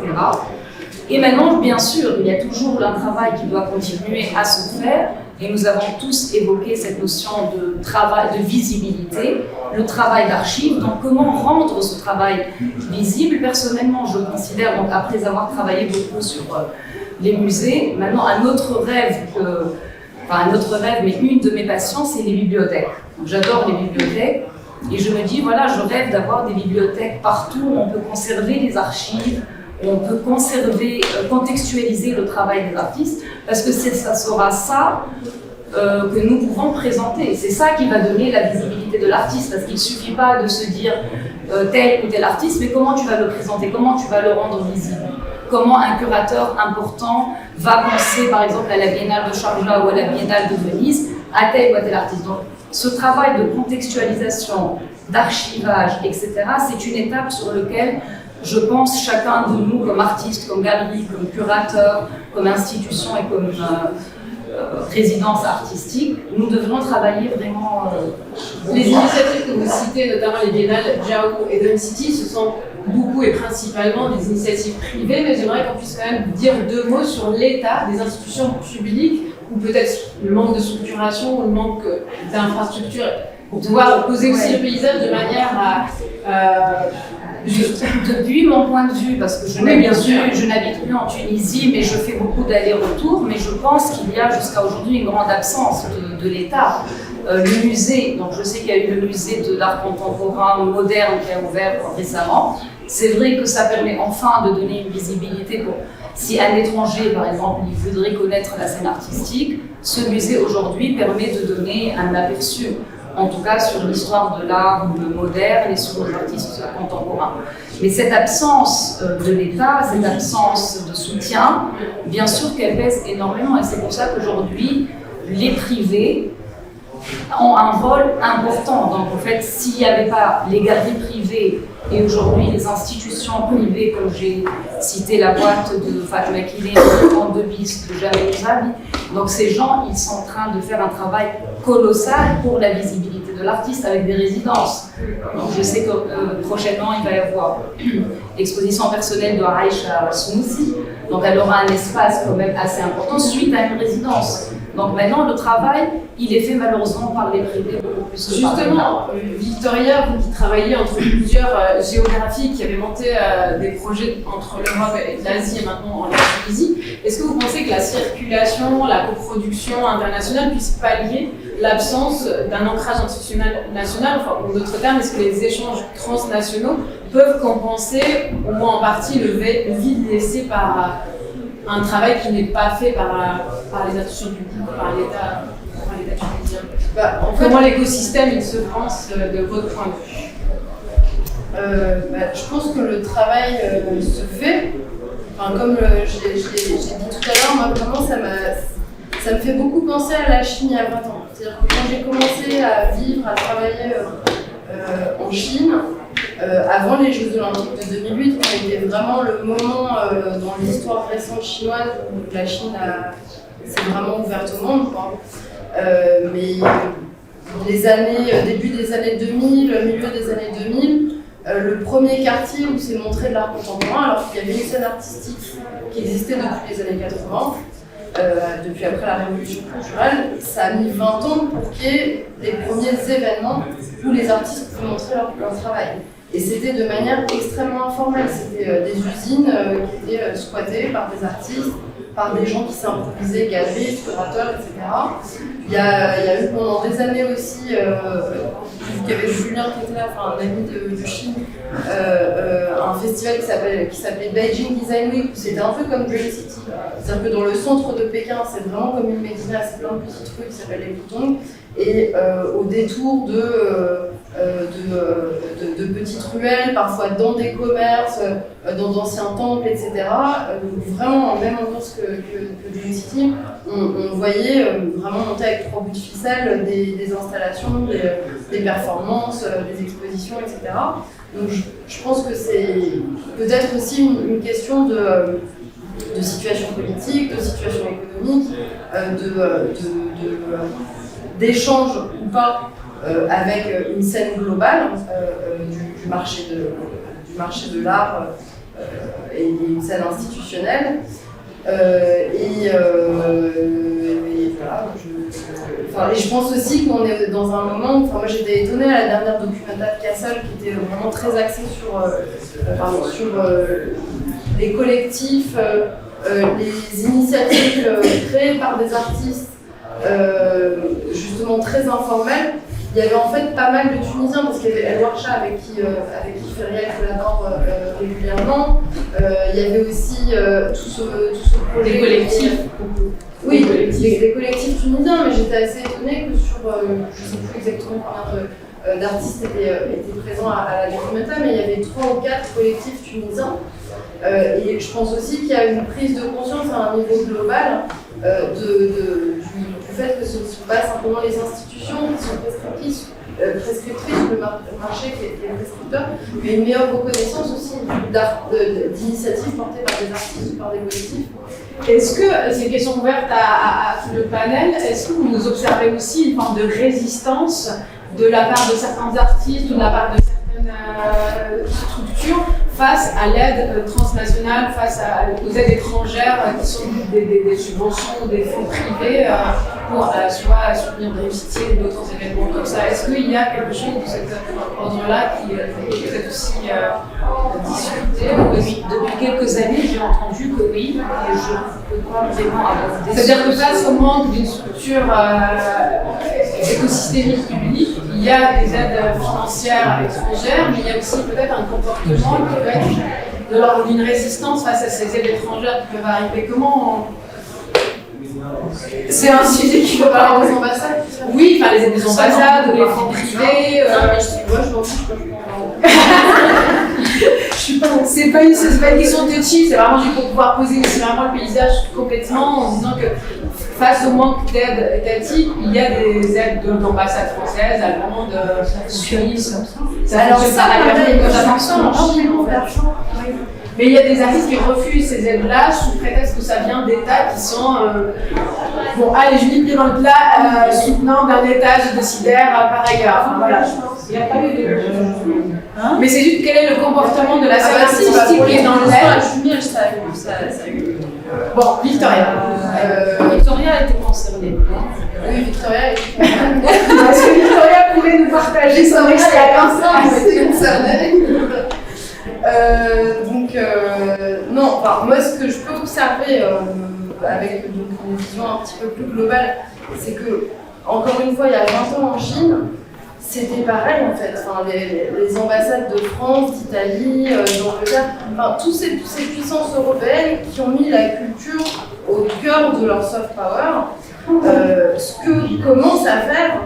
Et maintenant, bien sûr, il y a toujours un travail qui doit continuer à se faire, et nous avons tous évoqué cette notion de travail, de visibilité, le travail d'archives. Donc, comment rendre ce travail visible? Personnellement, je considère, donc, après avoir travaillé beaucoup sur les musées, maintenant un autre rêve, mais une de mes passions, c'est les bibliothèques. J'adore les bibliothèques, et je me dis, voilà, je rêve d'avoir des bibliothèques partout où on peut conserver les archives, on peut conserver, contextualiser le travail des artistes, parce que ça sera ça que nous pouvons présenter. C'est ça qui va donner la visibilité de l'artiste, parce qu'il ne suffit pas de se dire tel ou tel artiste, mais comment tu vas le présenter, comment tu vas le rendre visible, comment un curateur important va penser par exemple à la Biennale de Sharjah ou à la Biennale de Venise, à tel ou à tel artiste. Donc, ce travail de contextualisation, d'archivage, etc., c'est une étape sur laquelle je pense chacun de nous, comme artiste, comme galerie, comme curateur, comme institution et comme résidence artistique, nous devrons travailler vraiment. Les initiatives que vous citez, notamment les biennales Jao et Dream City, ce sont beaucoup et principalement des initiatives privées, mais j'aimerais qu'on puisse quand même dire deux mots sur l'état des institutions publiques, ou peut-être le manque de structuration ou le manque d'infrastructures, pour pouvoir poser aussi le paysage de manière à... Depuis mon point de vue, parce que je n'habite plus en Tunisie, mais je fais beaucoup d'allers-retours, mais je pense qu'il y a jusqu'à aujourd'hui une grande absence de l'État. Le musée, donc je sais qu'il y a eu le musée de l'art contemporain moderne qui a ouvert récemment. C'est vrai que ça permet enfin de donner une visibilité pour si un étranger, par exemple, il voudrait connaître la scène artistique, ce musée aujourd'hui permet de donner un aperçu, en tout cas sur l'histoire de l'art moderne et sur les artistes contemporains. Mais cette absence de l'État, cette absence de soutien, bien sûr qu'elle pèse énormément et c'est pour ça qu'aujourd'hui, les privés ont un rôle important. Donc en fait, s'il n'y avait pas les galeries privées et aujourd'hui les institutions privées, comme j'ai cité la boîte de Fatma Kilé, de BIS, de Jamel Zabi, donc ces gens, ils sont en train de faire un travail colossal pour la visibilité de l'artiste avec des résidences. Donc je sais que prochainement, il va y avoir l'exposition personnelle de Aïcha Sounsi, donc elle aura un espace quand même assez important suite à une résidence. Donc maintenant, le travail, il est fait malheureusement par les privés beaucoup plus. Justement, Victoria, vous qui travaillez entre plusieurs géographies, qui avez monté des projets entre l'Europe et l'Asie et maintenant en Tunisie, est-ce que vous pensez que la circulation, la coproduction internationale puisse pallier l'absence d'un ancrage institutionnel national, enfin, en d'autres termes, est-ce que les échanges transnationaux peuvent compenser, au moins en partie, le vide laissé par un travail qui n'est pas fait par les institutions publiques, par l'État tunisien. Comment l'écosystème il se pense de votre point de vue? Je pense que le travail se fait. Enfin, comme je l'ai dit tout à l'heure, moi vraiment ça me fait beaucoup penser à la Chine il y a 20 ans. C'est-à-dire que quand j'ai commencé à vivre, à travailler en Chine, avant les Jeux Olympiques de 2008, qui était vraiment le moment dans l'histoire récente chinoise où la Chine s'est vraiment ouverte au monde. Mais début des années 2000, milieu des années 2000, le premier quartier où s'est montré de l'art contemporain, alors qu'il y avait une scène artistique qui existait depuis les années 80, depuis après la révolution culturelle, ça a mis 20 ans pour qu'il y ait les premiers événements où les artistes pouvaient montrer leur travail. Et c'était de manière extrêmement informelle. C'était des usines qui étaient squattées par des artistes, par des gens qui s'improvisaient, galeristes, curateurs, etc. Il y a eu pendant des années aussi, il y avait Julien qui était là, enfin, un ami de Chine, un festival qui s'appelait Beijing Design Week, où c'était un peu comme Dream City. C'est-à-dire que dans le centre de Pékin, c'est vraiment comme une médina, c'est plein de petites rues qui s'appellent les Putong. Et au détour de petites ruelles, parfois dans des commerces, dans d'anciens temples, etc. Vraiment en même ambiance que Dream City, on voyait vraiment monter avec 3 bouts de ficelle des installations, des performances, des expositions, etc. Donc je pense que c'est peut-être aussi une question de situation politique, de situation économique, d'échange ou pas avec une scène globale du marché de l'art et une scène institutionnelle. Et voilà, et je pense aussi qu'on est dans un moment où, moi j'étais étonnée à la dernière documentaire de Cassel qui était vraiment très axée sur les collectifs, les initiatives créées par des artistes justement très informels. Il y avait en fait pas mal de Tunisiens, parce qu'il y avait El Warcha avec qui Feria collabore régulièrement. Il y ne avait aussi tout ce projet. Des collectifs. Oui, des collectifs tunisiens, mais j'étais assez étonnée que sur, je ne sais plus exactement combien d'artistes étaient présents à la documentaire, mais il y avait 3 ou 4 collectifs tunisiens. Et je pense aussi qu'il y a une prise de conscience à un niveau global du fait que ce ne sont pas simplement les institutions qui sont prescriptrices, le marché qui est prescripteur, mais une meilleure reconnaissance aussi d'initiatives portées par des artistes ou par des collectifs. Est-ce que, c'est une question ouverte à tout le panel, est-ce que vous observez aussi une forme de résistance de la part de certains artistes ou de la part de certaines structures face à l'aide transnationale, face aux aides étrangères qui sont des subventions ou des fonds privés pour soit soutenir des réussites ou d'autres événements comme ça. Est-ce qu'il y a quelque chose de cet ordre-là qui est peut-être aussi discuté? Oui, depuis quelques années, j'ai entendu que oui, et je ne peux pas vraiment aborder. C'est-à-dire que face au manque d'une structure écosystémique publique, il y a des aides financières étrangères, mais il y a aussi peut-être un comportement qui peut être de l'ordre d'une résistance face à ces aides étrangères qui peuvent arriver. Comment c'est un sujet qui peut parler aux ambassades? Oui, enfin les aides des ambassades, les fonds privés. Moi, je m'en fiche. C'est pas une question de touchy, c'est vraiment juste pour pouvoir poser aussi vraiment le paysage complètement en disant que face au manque d'aide étatique, il y a des aides d'ambassades françaises, allemandes, suisses. Alors ça, mais il y a des artistes qui refusent ces aides-là sous prétexte que ça vient d'États qui sont bon, allez, je mets le pied dans le plat, soutenant d'un État génocidaire par ailleurs. Enfin, voilà. Il n'y a pas eu de. Mais c'est juste quel est le comportement de la scène artistique qui est dans l'air. Bon, Victoria. Victoria a été concernée. Oui, Victoria. Est-ce que Victoria pouvait nous partager son expérience concernée? Non, enfin, moi ce que je peux observer avec donc, une vision un petit peu plus globale, c'est que, encore une fois, il y a 20 ans en Chine, c'était pareil en fait. Enfin, les ambassades de France, d'Italie, d'Angleterre, enfin, toutes ces puissances européennes qui ont mis la culture au cœur de leur soft power, ce que commencent à faire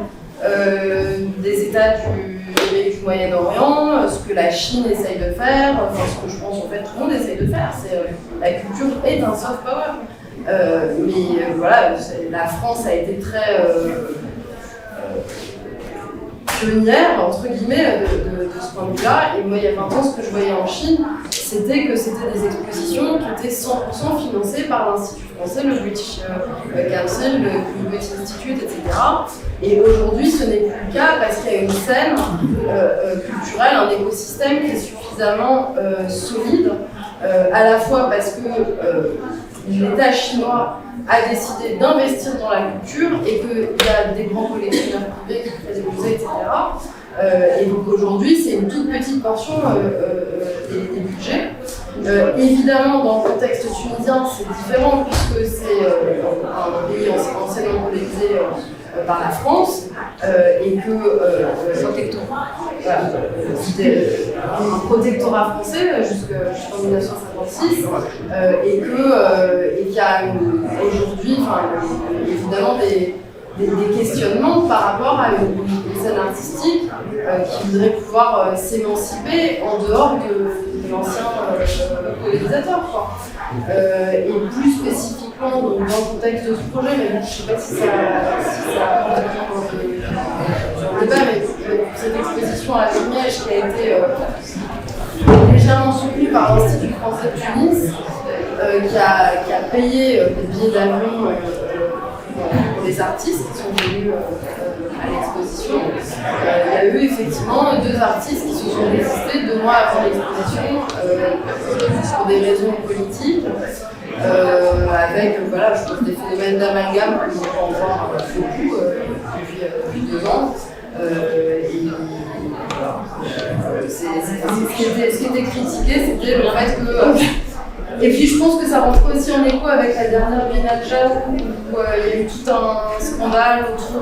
des États du Moyen-Orient, ce que la Chine essaye de faire, enfin ce que je pense en fait tout le monde essaye de faire, c'est la culture est un soft power. Voilà, la France a été très pionnière, entre guillemets, de ce point de vue-là. Et moi, il y a 20 ans, ce que je voyais en Chine, c'était que c'était des expositions qui étaient 100% financées par l'Institut français, le British Council, le British Institute, etc. Et aujourd'hui, ce n'est plus le cas parce qu'il y a une scène culturelle, un écosystème qui est suffisamment solide, à la fois parce que l'État chinois a décidé d'investir dans la culture et qu'il y a des grands collectionneurs privés qui créent des musées, etc. Et donc aujourd'hui, c'est une toute petite portion des budgets. Évidemment, dans le contexte tunisien, c'est différent puisque c'est un pays anciennement colonisé par la France et que c'était un protectorat français jusqu'en 1956 et qu'il y a aujourd'hui évidemment des questionnements par rapport à une scène artistique qui voudrait pouvoir s'émanciper en dehors de l'ancien colonisateur. Et plus spécifiquement donc, dans le contexte de ce projet, mais je ne sais pas si ça rentre dans le débat, mais cette exposition à Liège qui a été légèrement soutenue par l'Institut français de Tunis, qui a payé des billets d'avion pour les artistes qui sont venus à l'exposition. Il y a eu effectivement 2 artistes qui se sont résistés 2 mois avant l'exposition pour des raisons politiques, avec je trouve des phénomènes d'amalgame qu'on peut en voir beaucoup depuis 2 ans. Ce qui était critiqué, c'était le fait que. Et puis je pense que ça rentre aussi en écho avec la dernière Biennale Jaou où il y a eu tout un scandale autour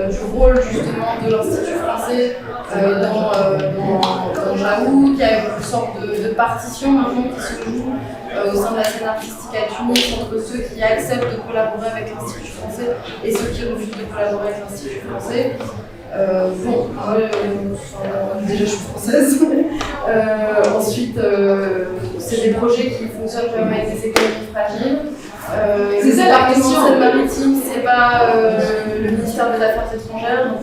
du rôle justement de l'Institut français dans Jaou, qui a une sorte de partition maintenant qui se joue au sein de la scène artistique à Tunis entre ceux qui acceptent de collaborer avec l'Institut français et ceux qui refusent de collaborer avec l'Institut français. Déjà je suis française. Ensuite, c'est des projets qui fonctionnent quand même avec des économies fragiles. C'est ça la question. Le maritime, c'est pas le ministère des Affaires étrangères, donc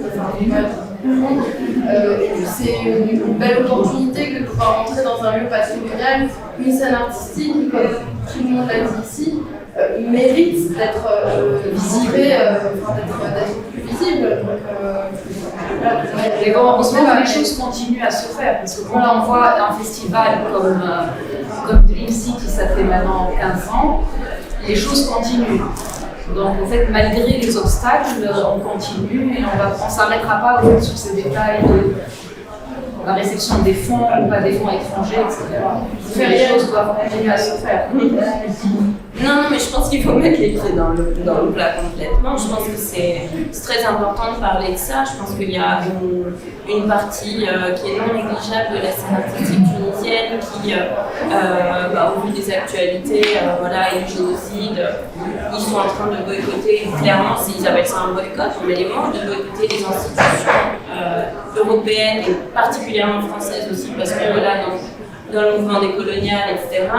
c'est une belle opportunité que de pouvoir entrer dans un lieu patrimonial, une scène artistique qui, comme tout le monde l'a dit ici, mérite d'être visible, d'être plus visible. Et heureusement que les choses continuent à se faire, parce que quand on voit un festival comme Dream City, ça fait maintenant 15 ans, les choses continuent. Donc en fait, malgré les obstacles, on continue et on ne s'arrêtera pas sur ces détails de la réception des fonds ou pas des fonds étrangers, etc. Faire Les rien, choses doivent continuer à se faire. Non, mais je pense qu'il faut mettre les pieds dans le plat complètement. Je pense que c'est très important de parler de ça. Je pense qu'il y a une partie qui est non négligeable de la scène artistique tunisienne qui, au vu des actualités, et du génocide, ils sont en train de boycotter, clairement, ils appellent ça un boycott, on met les mots, de boycotter les institutions européennes et particulièrement françaises aussi, parce que dans le mouvement décolonial, etc.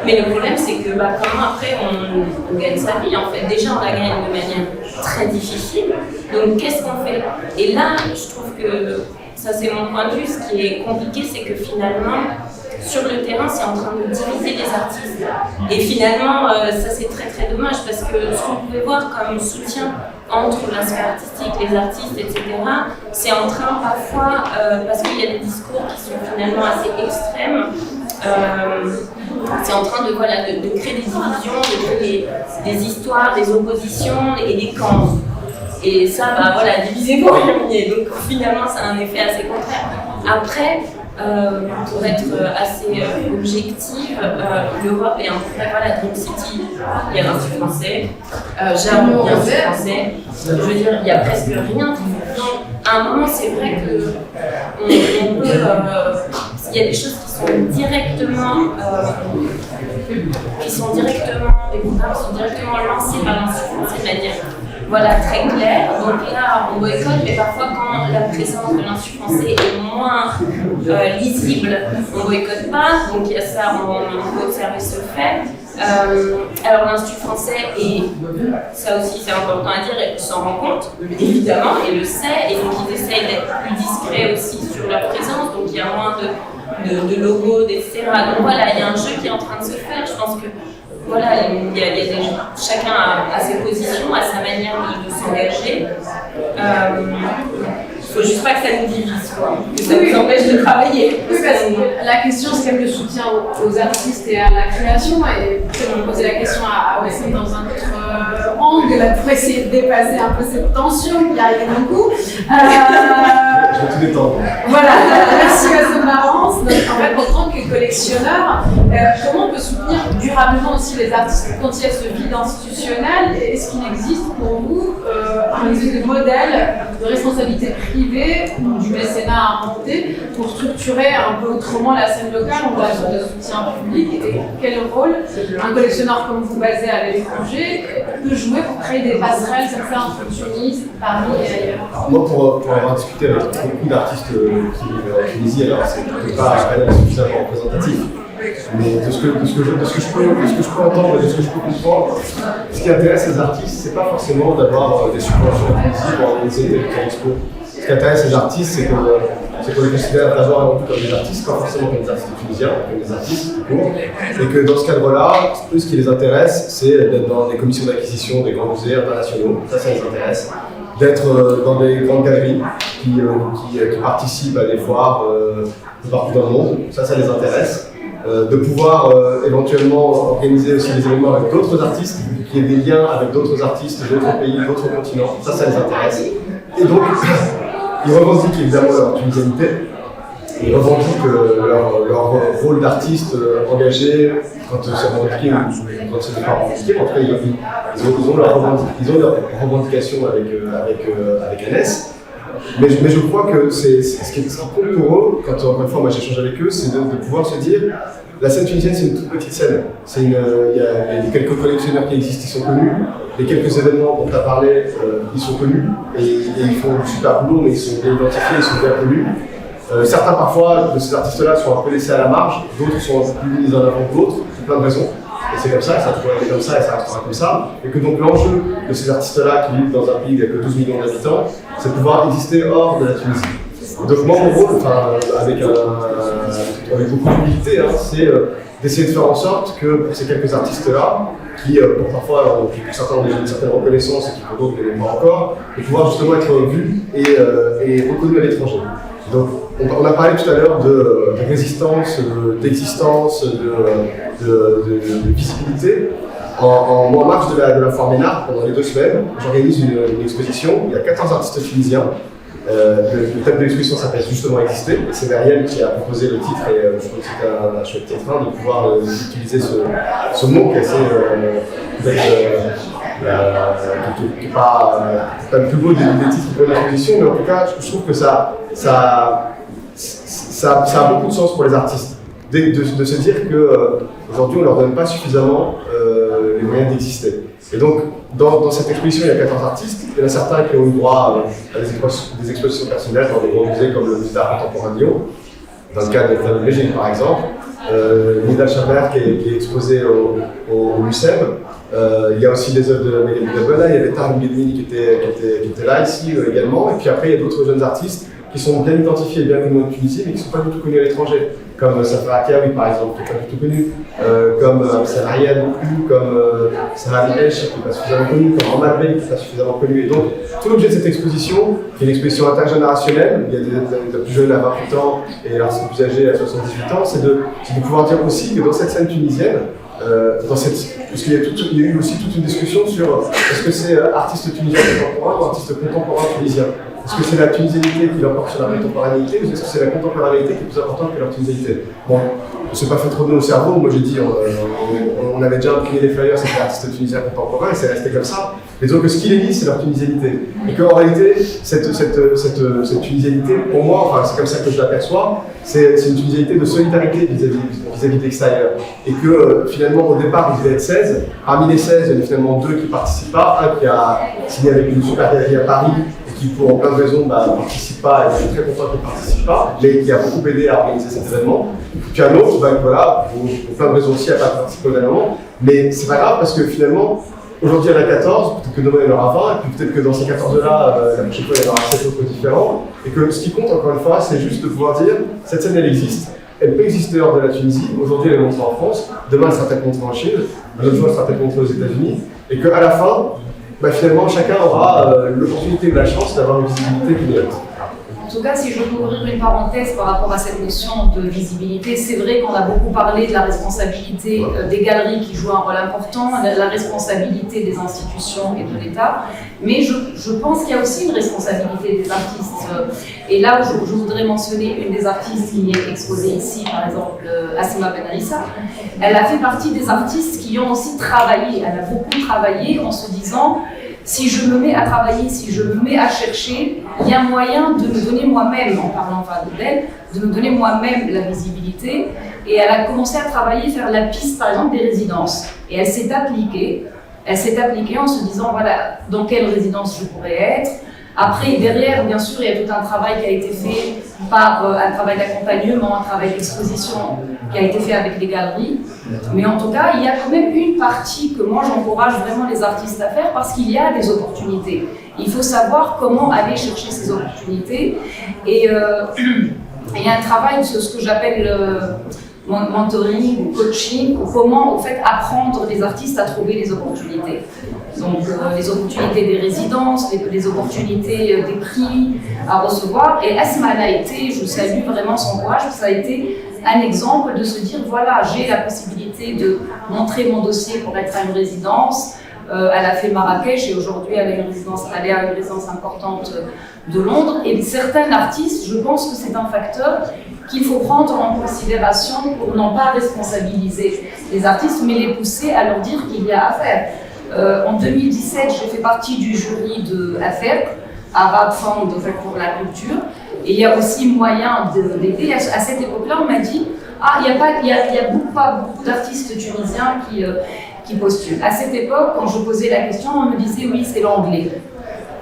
Mais le problème, c'est que comment après on gagne sa vie en fait. Déjà, on la gagne de manière très difficile. Donc, qu'est-ce qu'on fait? Et là, je trouve que ça, c'est mon point de vue. Ce qui est compliqué, c'est que finalement, sur le terrain, c'est en train de diviser les artistes. Et finalement, ça, c'est très très dommage parce que ce qu'on pouvait voir comme soutien entre la sphère artistique, les artistes, etc., c'est en train parfois, parce qu'il y a des discours qui sont finalement assez extrêmes, c'est en train de créer des divisions, de créer des histoires, des oppositions et des camps. Et ça, diviser pour régner. Donc finalement, ça a un effet assez contraire. Après, pour être assez objective, l'Europe est un peu, donc City, il y a l'Institut français, Jarno, il y a l'Institut français, je veux dire, il n'y a presque rien. Donc, à un moment, c'est vrai qu'on peut, il y a des choses qui sont directement, des programmes qui sont directement lancés par l'Institut français de manière très claire. Donc là, on boycotte, mais parfois quand la présence de l'Institut français est moins lisible, on ne boycotte pas. Donc il y a ça, on peut observer ce fait. Alors l'Institut français, et ça aussi c'est important à dire, il s'en rend compte, évidemment, et le sait, et donc ils essayent d'être plus discrets aussi sur leur présence, donc il y a moins de logos, etc. Donc voilà, il y a un jeu qui est en train de se faire. Je pense que il y a des gens, chacun a ses positions, a sa manière de s'engager. Il ne faut juste pas que ça nous divise, que ça nous empêche de travailler. Oui, parce que la question, c'est quand même le soutien aux artistes et à la création. Et peut-être on poser la question à Wessem dans un autre angle pour essayer de dépasser un peu cette tension qui arrive d'un coup. Je vais tout détendre. Voilà, merci Wessem Barance. En fait, en tant que collectionneur, comment on peut soutenir durablement aussi les artistes quand il y a ce vide institutionnel? Est-ce qu'il existe pour vous un espèce de modèle de responsabilité privée, donc du mécénat à inventer, pour structurer un peu autrement la scène locale en relation de soutien public? Et quel rôle un collectionneur comme vous basé à l'étranger peut jouer pour créer des passerelles comme ça entre Tunis, Paris et ailleurs? Alors moi, pour avoir discuté avec beaucoup d'artistes qui vivent en Tunisie, alors c'est peut-être pas suffisamment représentatif, mais de ce que je peux entendre et de ce que je peux comprendre, ce qui intéresse les artistes, c'est pas forcément d'avoir des subventions pour organiser des expos. Ce qui intéresse les artistes, c'est qu'on les considère d'abord avant tout comme des artistes, pas forcément comme des artistes tunisiens, comme des artistes tout court, et que dans ce cadre-là, eux, ce qui les intéresse, c'est d'être dans des commissions d'acquisition des grands musées internationaux, ça les intéresse, d'être dans des grandes galeries qui participent à des foires partout dans le monde, ça les intéresse. De pouvoir éventuellement organiser aussi des événements avec d'autres artistes, qu'il y ait des liens avec d'autres artistes, d'autres pays, d'autres continents, ça les intéresse. Et donc, ils revendiquent évidemment leur tunisianité, ils revendiquent leur rôle d'artiste engagé quand c'est revendiqué ou quand ce n'est pas revendiqué. En tout cas, ils ont leur revendication avec NS. Mais je crois que ce qui compte pour eux, quand encore une fois moi j'échange avec eux, c'est de pouvoir se dire la scène tunisienne c'est une toute petite scène. Il y a quelques collectionneurs qui existent, ils sont connus. Les quelques événements dont tu as parlé, ils sont connus et ils font du super boulot, mais ils sont bien identifiés, ils sont bien connus. Certains parfois de ces artistes-là sont un peu laissés à la marge, d'autres sont plus mis en avant que d'autres, pour plein de raisons. Et c'est comme ça, ça a toujours été comme ça et ça restera comme ça. Et que donc l'enjeu de ces artistes-là qui vivent dans un pays avec 12 millions d'habitants, c'est de pouvoir exister hors de la Tunisie. Donc moi mon rôle, avec beaucoup d'humilité, c'est d'essayer de faire en sorte que pour ces quelques artistes-là, qui pour certains ont déjà une certaine reconnaissance et qui pour d'autres ne l'ont pas encore, de pouvoir justement être vus et reconnus à l'étranger. Donc, on a parlé tout à l'heure de résistance, d'existence, de visibilité. en marge de la foire Ménard, pendant les 2 semaines, j'organise une exposition. Il y a 14 artistes tunisiens. Le thème de l'exposition s'appelle justement Exister. Et c'est Marielle qui a proposé le titre, et je trouve que c'était un chouette titre, de pouvoir utiliser ce mot qui est assez qui n'est pas le plus beau des titres pour l'exposition, mais en tout cas, je trouve que ça a beaucoup de sens pour les artistes. De se dire qu'aujourd'hui, on ne leur donne pas suffisamment les moyens d'exister. Et donc, dans cette exposition, il y a 14 artistes. Il y en a certains qui ont eu droit à des expositions personnelles dans des grands musées comme le musée d'art contemporain de Lyon, dans le cadre de Flavie Bégine par exemple. Nida Chamer qui est exposée au MUSEM. Il y a aussi des œuvres de Mélanie Dabella, il y avait Tarn Guedmini qui était là ici également. Et puis après, il y a d'autres jeunes artistes qui sont bien identifiés et bien connus en Tunisie, mais qui ne sont pas du tout connus à l'étranger. Comme Safa Akiaoui par exemple, qui n'est pas du tout connu, comme Saraya non plus, comme Sarah Vilesh, qui n'est pas suffisamment connu, comme Ahmad Bey, qui n'est pas suffisamment connu. Et donc, tout l'objet de cette exposition, qui est une exposition intergénérationnelle, il y a des plus jeunes à 28 ans et des plus âgés à 78 ans, c'est de pouvoir dire aussi que dans cette scène tunisienne, parce qu'il y a eu aussi toute une discussion sur est-ce que c'est artiste tunisien contemporain ou artiste contemporain tunisien. Est-ce que c'est la tunisianité qui l'emporte sur la contemporanéité ou est-ce que c'est la contemporanéité qui est plus importante que la tunisianité? Bon, on ne s'est pas fait trop de nos cerveaux. Moi j'ai dit, on avait déjà imprimé les flyers, c'était artiste tunisien contemporain et c'est resté comme ça. Mais donc ce qui les lie, c'est leur tunisianité. Et qu'en réalité, cette tunisianité, pour moi, enfin, c'est comme ça que je l'aperçois, c'est une tunisianité de solidarité vis-à-vis de l'extérieur. Et que finalement, au départ, vous devez être 16. Parmi les 16, il y en a finalement 2 qui ne participent pas. Un qui a signé avec une super galerie à Paris et qui, pour plein de raisons, ne participe pas. Et je suis très content qu'il ne participe pas, mais qui a beaucoup aidé à organiser cet événement. Puis un autre, voilà, pour plein de raisons aussi, n'a pas participé au événement. Mais c'est pas grave parce que finalement, aujourd'hui, il y en a 14, peut-être que demain, il y en aura 20, et puis peut-être que dans ces 14-là, la prochaine fois, il y en aura 7 autres différents. Et que ce qui compte, encore une fois, c'est juste de pouvoir dire cette scène, elle existe. Elle peut exister hors de la Tunisie. Aujourd'hui, elle est montrée en France. Demain, elle sera peut-être montrée en Chine. Un autre jour, elle sera peut-être montrée aux États-Unis. Et qu'à la fin, finalement, chacun aura l'opportunité ou la chance d'avoir une visibilité qui est. En tout cas, si je peux ouvrir une parenthèse par rapport à cette notion de visibilité, c'est vrai qu'on a beaucoup parlé de la responsabilité des galeries qui jouent un rôle important, la responsabilité des institutions et de l'État, mais je pense qu'il y a aussi une responsabilité des artistes. Et là, je voudrais mentionner une des artistes qui est exposée ici, par exemple, Asma Benarissa. Elle a fait partie des artistes qui ont aussi travaillé, elle a beaucoup travaillé en se disant si je me mets à travailler, si je me mets à chercher, il y a moyen de me donner moi-même, en parlant d'elle, de me donner moi-même la visibilité. Et elle a commencé à travailler, faire la piste, par exemple, des résidences. Et elle s'est appliquée en se disant, voilà, dans quelle résidence je pourrais être. Après, derrière, bien sûr, il y a tout un travail qui a été fait par un travail d'accompagnement, un travail d'exposition qui a été fait avec les galeries. Mais en tout cas, il y a quand même une partie que moi, j'encourage vraiment les artistes à faire parce qu'il y a des opportunités. Il faut savoir comment aller chercher ces opportunités. Et il y a un travail de ce que j'appelle mentoring ou coaching, ou comment, en fait, apprendre les artistes à trouver les opportunités. Donc, les opportunités des résidences, les opportunités des prix à recevoir. Et Asma a été, je salue vraiment son courage, ça a été un exemple de se dire, voilà, j'ai la possibilité de montrer mon dossier pour être à une résidence. Elle a fait Marrakech et aujourd'hui elle est à une résidence importante de Londres. Et certains artistes, je pense que c'est un facteur qu'il faut prendre en considération pour non pas responsabiliser les artistes, mais les pousser à leur dire qu'il y a à faire. En 2017, j'ai fait partie du jury de AFEP, Arab Fund pour la culture, et il y a aussi moyen d'aider. À cette époque-là, on m'a dit il y a pas beaucoup d'artistes tunisiens qui postulent. À cette époque, quand je posais la question, on me disait oui, c'est l'anglais.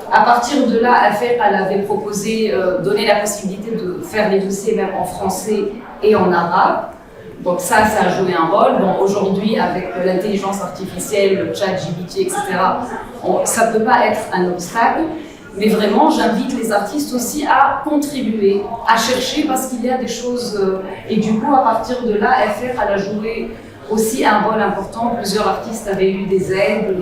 À partir de là, AFEP, elle avait proposé, donner la possibilité de faire les dossiers même en français et en arabe. Donc ça a joué un rôle. Bon, aujourd'hui, avec l'intelligence artificielle, le chat, GPT, etc., ça ne peut pas être un obstacle. Mais vraiment, j'invite les artistes aussi à contribuer, à chercher, parce qu'il y a des choses... et du coup, à partir de là, FR, elle a joué aussi un rôle important. Plusieurs artistes avaient eu des aides.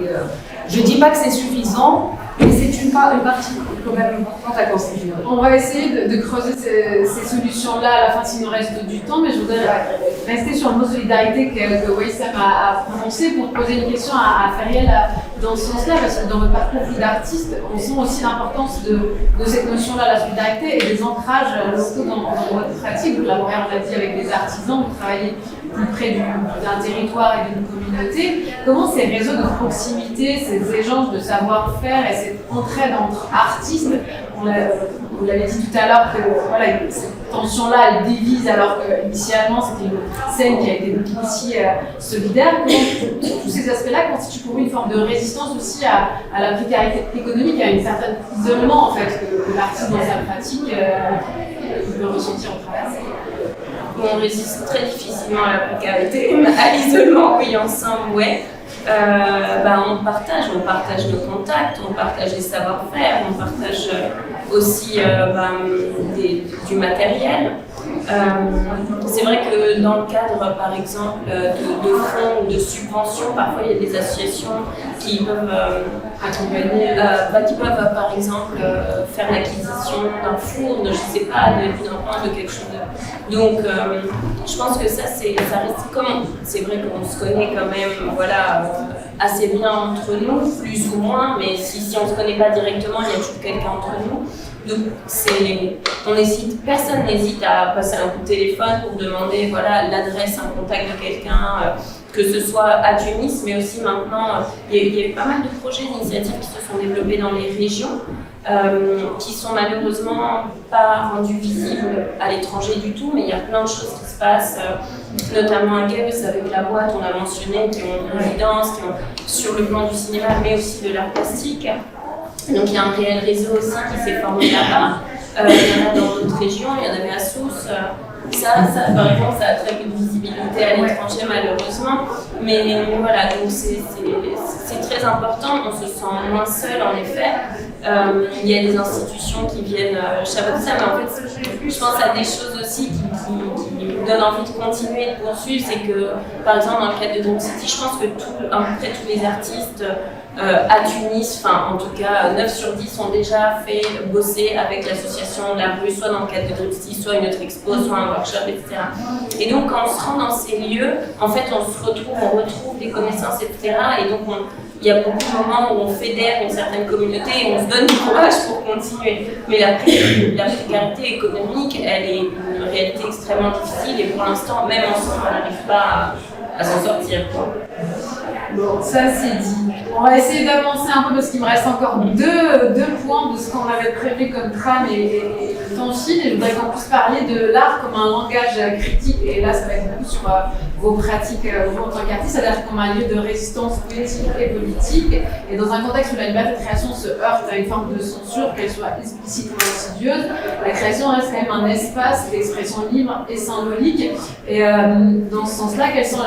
Je ne dis pas que c'est suffisant, mais c'est une partie quand même importante à considérer. On va essayer de creuser ces solutions-là à la fin s'il nous reste du temps, mais je voudrais rester sur le mot solidarité que Wissam a prononcé pour poser une question à Feriel dans ce sens-là, parce que dans votre parcours d'artiste, on sent aussi l'importance de cette notion-là, la solidarité et des ancrages locaux dans votre pratique. Vous l'avez dit avec des artisans, vous travaillez plus près d'un territoire et d'une communauté. Comment ces réseaux de proximité, ces échanges de savoir-faire et cette entraide entre artistes, vous l'avez dit tout à l'heure que voilà, cette tension-là, elle divise alors qu'initialement c'était une scène qui a été aussi solidaire. Comment tous ces aspects-là constituent pour vous une forme de résistance aussi à la précarité économique, à une certaine isolement en fait que l'artiste dans sa pratique peut ressentir au travers. On résiste très difficilement à la précarité, à l'isolement, oui, ensemble, ouais. On partage nos contacts, on partage les savoir-faire, on partage aussi du matériel. C'est vrai que dans le cadre, par exemple, de fonds ou de subventions, parfois il y a des associations qui peuvent accompagner, qui peuvent par exemple faire l'acquisition d'un four, je ne sais pas, de quelque chose. Donc, je pense que ça reste comme. C'est vrai qu'on se connaît quand même, voilà, assez bien entre nous, plus ou moins, mais si on ne se connaît pas directement, il y a toujours quelqu'un entre nous. Donc, personne n'hésite à passer un coup de téléphone pour demander voilà, l'adresse, un contact de quelqu'un, que ce soit à Tunis, mais aussi maintenant, il y a eu pas mal de projets, d'initiatives qui se sont développés dans les régions, qui sont malheureusement pas rendus visibles à l'étranger du tout, mais il y a plein de choses qui se passent, notamment à Gueus avec la boîte, on l'a mentionné, qui ont une résidence, qui ont sur le plan du cinéma, mais aussi de l'art plastique. Donc il y a un réel réseau aussi qui s'est formé là-bas. Il y en a dans d'autres régions, il y en avait à Sousse. Ça, par exemple, ça a très peu de visibilité à l'étranger malheureusement. Mais voilà, donc c'est très important, on se sent moins seul en effet. Il y a des institutions qui viennent chapeauter ça, mais en fait, je pense à des choses aussi qui me donnent envie de continuer et de poursuivre. C'est que, par exemple, dans le cadre de Dream City, je pense que à peu près tous les artistes à Tunis, enfin en tout cas 9 sur 10 ont déjà fait bosser avec l'association de la rue, soit dans le cadre de Dream City, soit une autre expo, soit un workshop, etc. Et donc quand on se rend dans ces lieux, en fait on retrouve des connaissances, etc. Et donc il y a beaucoup de moments où on fédère une certaine communauté et on se donne du courage pour continuer. Mais la précarité économique, elle est une réalité extrêmement difficile et pour l'instant, même ensemble, on n'arrive pas à s'en sortir. Bon, ça c'est dit. On va essayer d'avancer un peu parce qu'il me reste encore deux points de ce qu'on avait prévu comme trame et temps file. Et je voudrais qu'on puisse parler de l'art comme un langage critique. Et là, ça va être beaucoup sur vos pratiques vous en tant qu'artiste, c'est-à-dire comme un lieu de résistance poétique et politique. Et dans un contexte où la liberté de création se heurte à une forme de censure, qu'elle soit explicite ou insidieuse, la création reste quand même un espace d'expression libre et symbolique. Et dans ce sens-là, quelles sont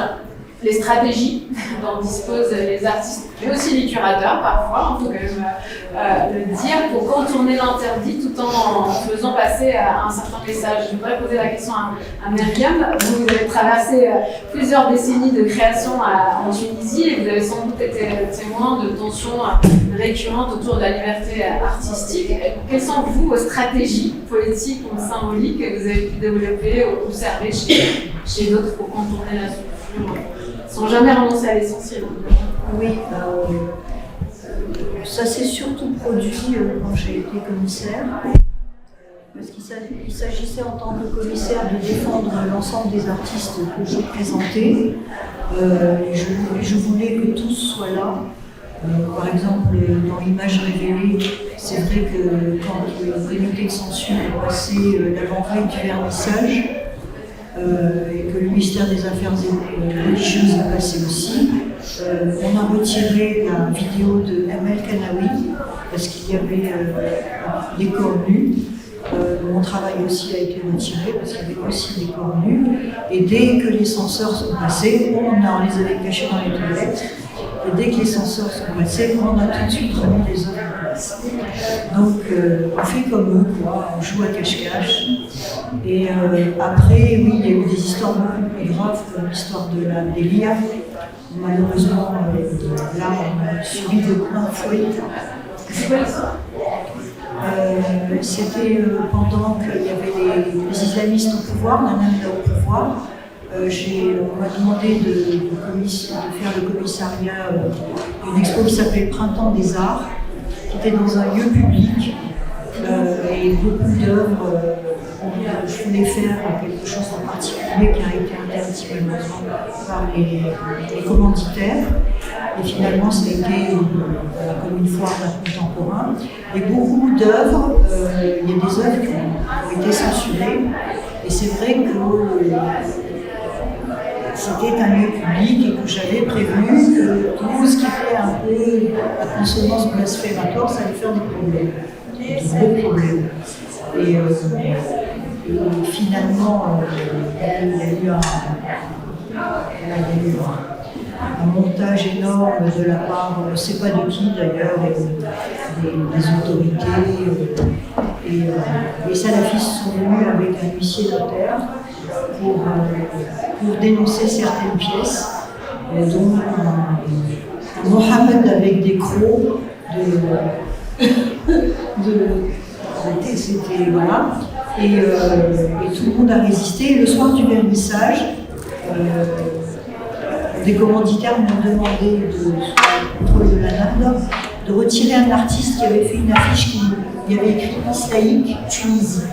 les stratégies dont disposent les artistes, mais aussi les curateurs parfois, il faut quand même le dire, pour contourner l'interdit tout en faisant passer un certain message. Je voudrais poser la question à Myriam. Vous avez traversé plusieurs décennies de création en Tunisie et vous avez sans doute été témoin de tensions récurrentes autour de la liberté artistique. Quelles sont, vous, vos stratégies politiques ou symboliques que vous avez pu développer ou observer chez d'autres pour contourner la structure sans jamais renoncer à l'essentiel? Oui, ça s'est surtout produit quand j'ai été commissaire, parce qu'il s'agissait en tant que commissaire de défendre l'ensemble des artistes que je présentais. Je voulais que tous soient là. Par exemple, dans l'image révélée, c'est vrai que quand le comité de censure est passé l'avant-veille du vernissage, et que le ministère des Affaires religieuses a passé aussi. On a retiré la vidéo de Amel Kanaoui parce qu'il y avait des corps nus. Mon travail aussi a été retiré parce qu'il y avait aussi des corps nus. Et dès que les censeurs sont passés, on les avait cachés dans les toilettes. Et dès que les censeurs sont passés, on a tout de suite remis les œuvres en place. Donc on fait comme eux, quoi. On joue à cache-cache. Et après, oui, il y a eu des histoires beaucoup plus graves, comme l'histoire des liens. Malheureusement, là, on a subi de plein fouet. C'est quoi l'histoire ? C'était pendant qu'il y avait les islamistes au pouvoir, la Nahda au pouvoir. On m'a demandé de faire le commissariat d'une expo qui s'appelait Printemps des Arts, qui était dans un lieu public, et beaucoup d'œuvres. Je voulais faire quelque chose en particulier qui a été interdit malheureusement par les commanditaires. Et finalement, ça a été comme une foire d'art contemporain. Et beaucoup d'œuvres, il y a des œuvres qui ont été censurées. Et c'est vrai que c'était un lieu public et que j'avais prévenu que tout ce qui fait un peu la consonance blasphématoire, ça allait faire des problèmes, des gros problèmes. Et finalement, il y a eu un montage énorme de la part, je ne sais pas de qui d'ailleurs, des autorités. Et les salafistes sont venus avec un huissier notaire pour dénoncer certaines pièces, dont un Mohamed avec des crocs c'était voilà. Et tout le monde a résisté. Et le soir du vernissage, des commanditaires m'ont demandé, sous le contrôle de la Nahda, de retirer un artiste qui avait fait une affiche qui avait écrit Islaïque Tunisie.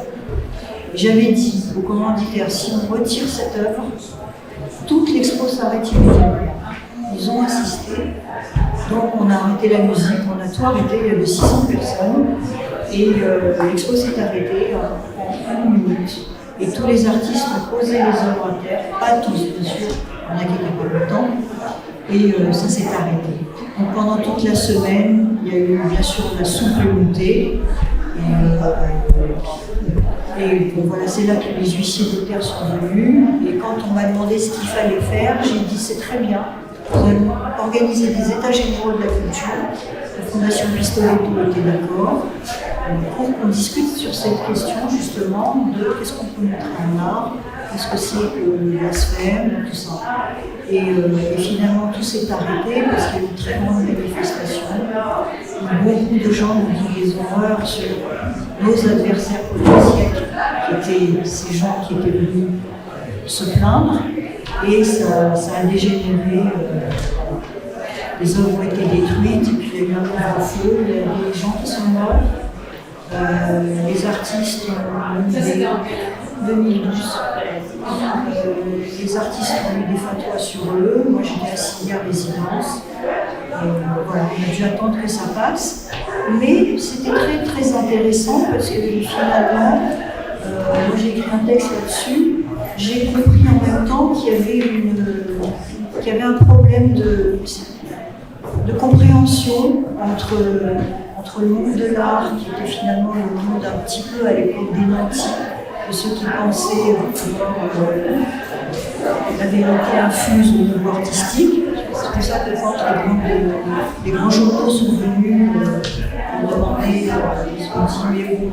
J'avais dit aux commanditaires, si on retire cette œuvre, toute l'expo s'arrête immédiatement. Ils ont insisté. Donc on a arrêté la musique, on a tout arrêté, il y avait 600 personnes. Et l'expo s'est arrêtée en 1 minute. Et tous les artistes ont posé les œuvres à terre, pas tous bien sûr, il y en a qui n'étaient pas contents, et ça s'est arrêté. Donc pendant toute la semaine, il y a eu bien sûr la soupe montée. Et bon, voilà, c'est là que les huissiers de terre sont venus. Et quand on m'a demandé ce qu'il fallait faire, j'ai dit c'est très bien. Nous allons organiser des états généraux de la culture. La Fondation Pistoletto était d'accord pour qu'on discute sur cette question justement de qu'est-ce qu'on peut montrer en art, qu'est-ce que c'est que le blasphème, tout ça. Et finalement tout s'est arrêté parce qu'il y a eu une très grande manifestation. Beaucoup de gens ont dit des horreurs sur nos adversaires potentiels, qui étaient ces gens qui étaient venus se plaindre. Et ça a dégénéré. Les œuvres ont été détruites, et puis il y a eu un grand feu, il y a des gens qui sont morts. Les artistes ont eu 2012. Les artistes ont eu des fatwas sur eux. Moi j'étais assignée à résidence. Voilà, on a dû attendre que ça passe. Mais c'était très très intéressant parce que finalement, moi j'ai écrit un texte là-dessus. J'ai compris en même temps qu'il y avait un problème de compréhension entre le monde de l'art, qui était finalement le monde un petit peu à l'époque des nantis, de ceux qui pensaient pouvoir la vérité infuse au niveau artistique. C'est pour ça que quand les grands journaux sont venus me demander, ils ont dit mais bon,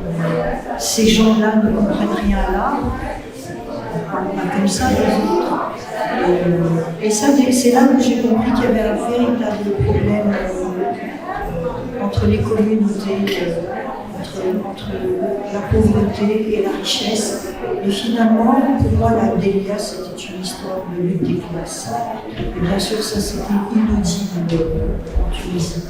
ces gens-là ne comprennent rien à l'art. Pas comme ça les autres. Et ça, c'est là que j'ai compris qu'il y avait un véritable problème entre les communautés, entre la pauvreté et la richesse. Et finalement, pour moi, la Délia, c'était une histoire de lutte des classes. Et bien sûr, ça, c'était inaudible en Tunisie.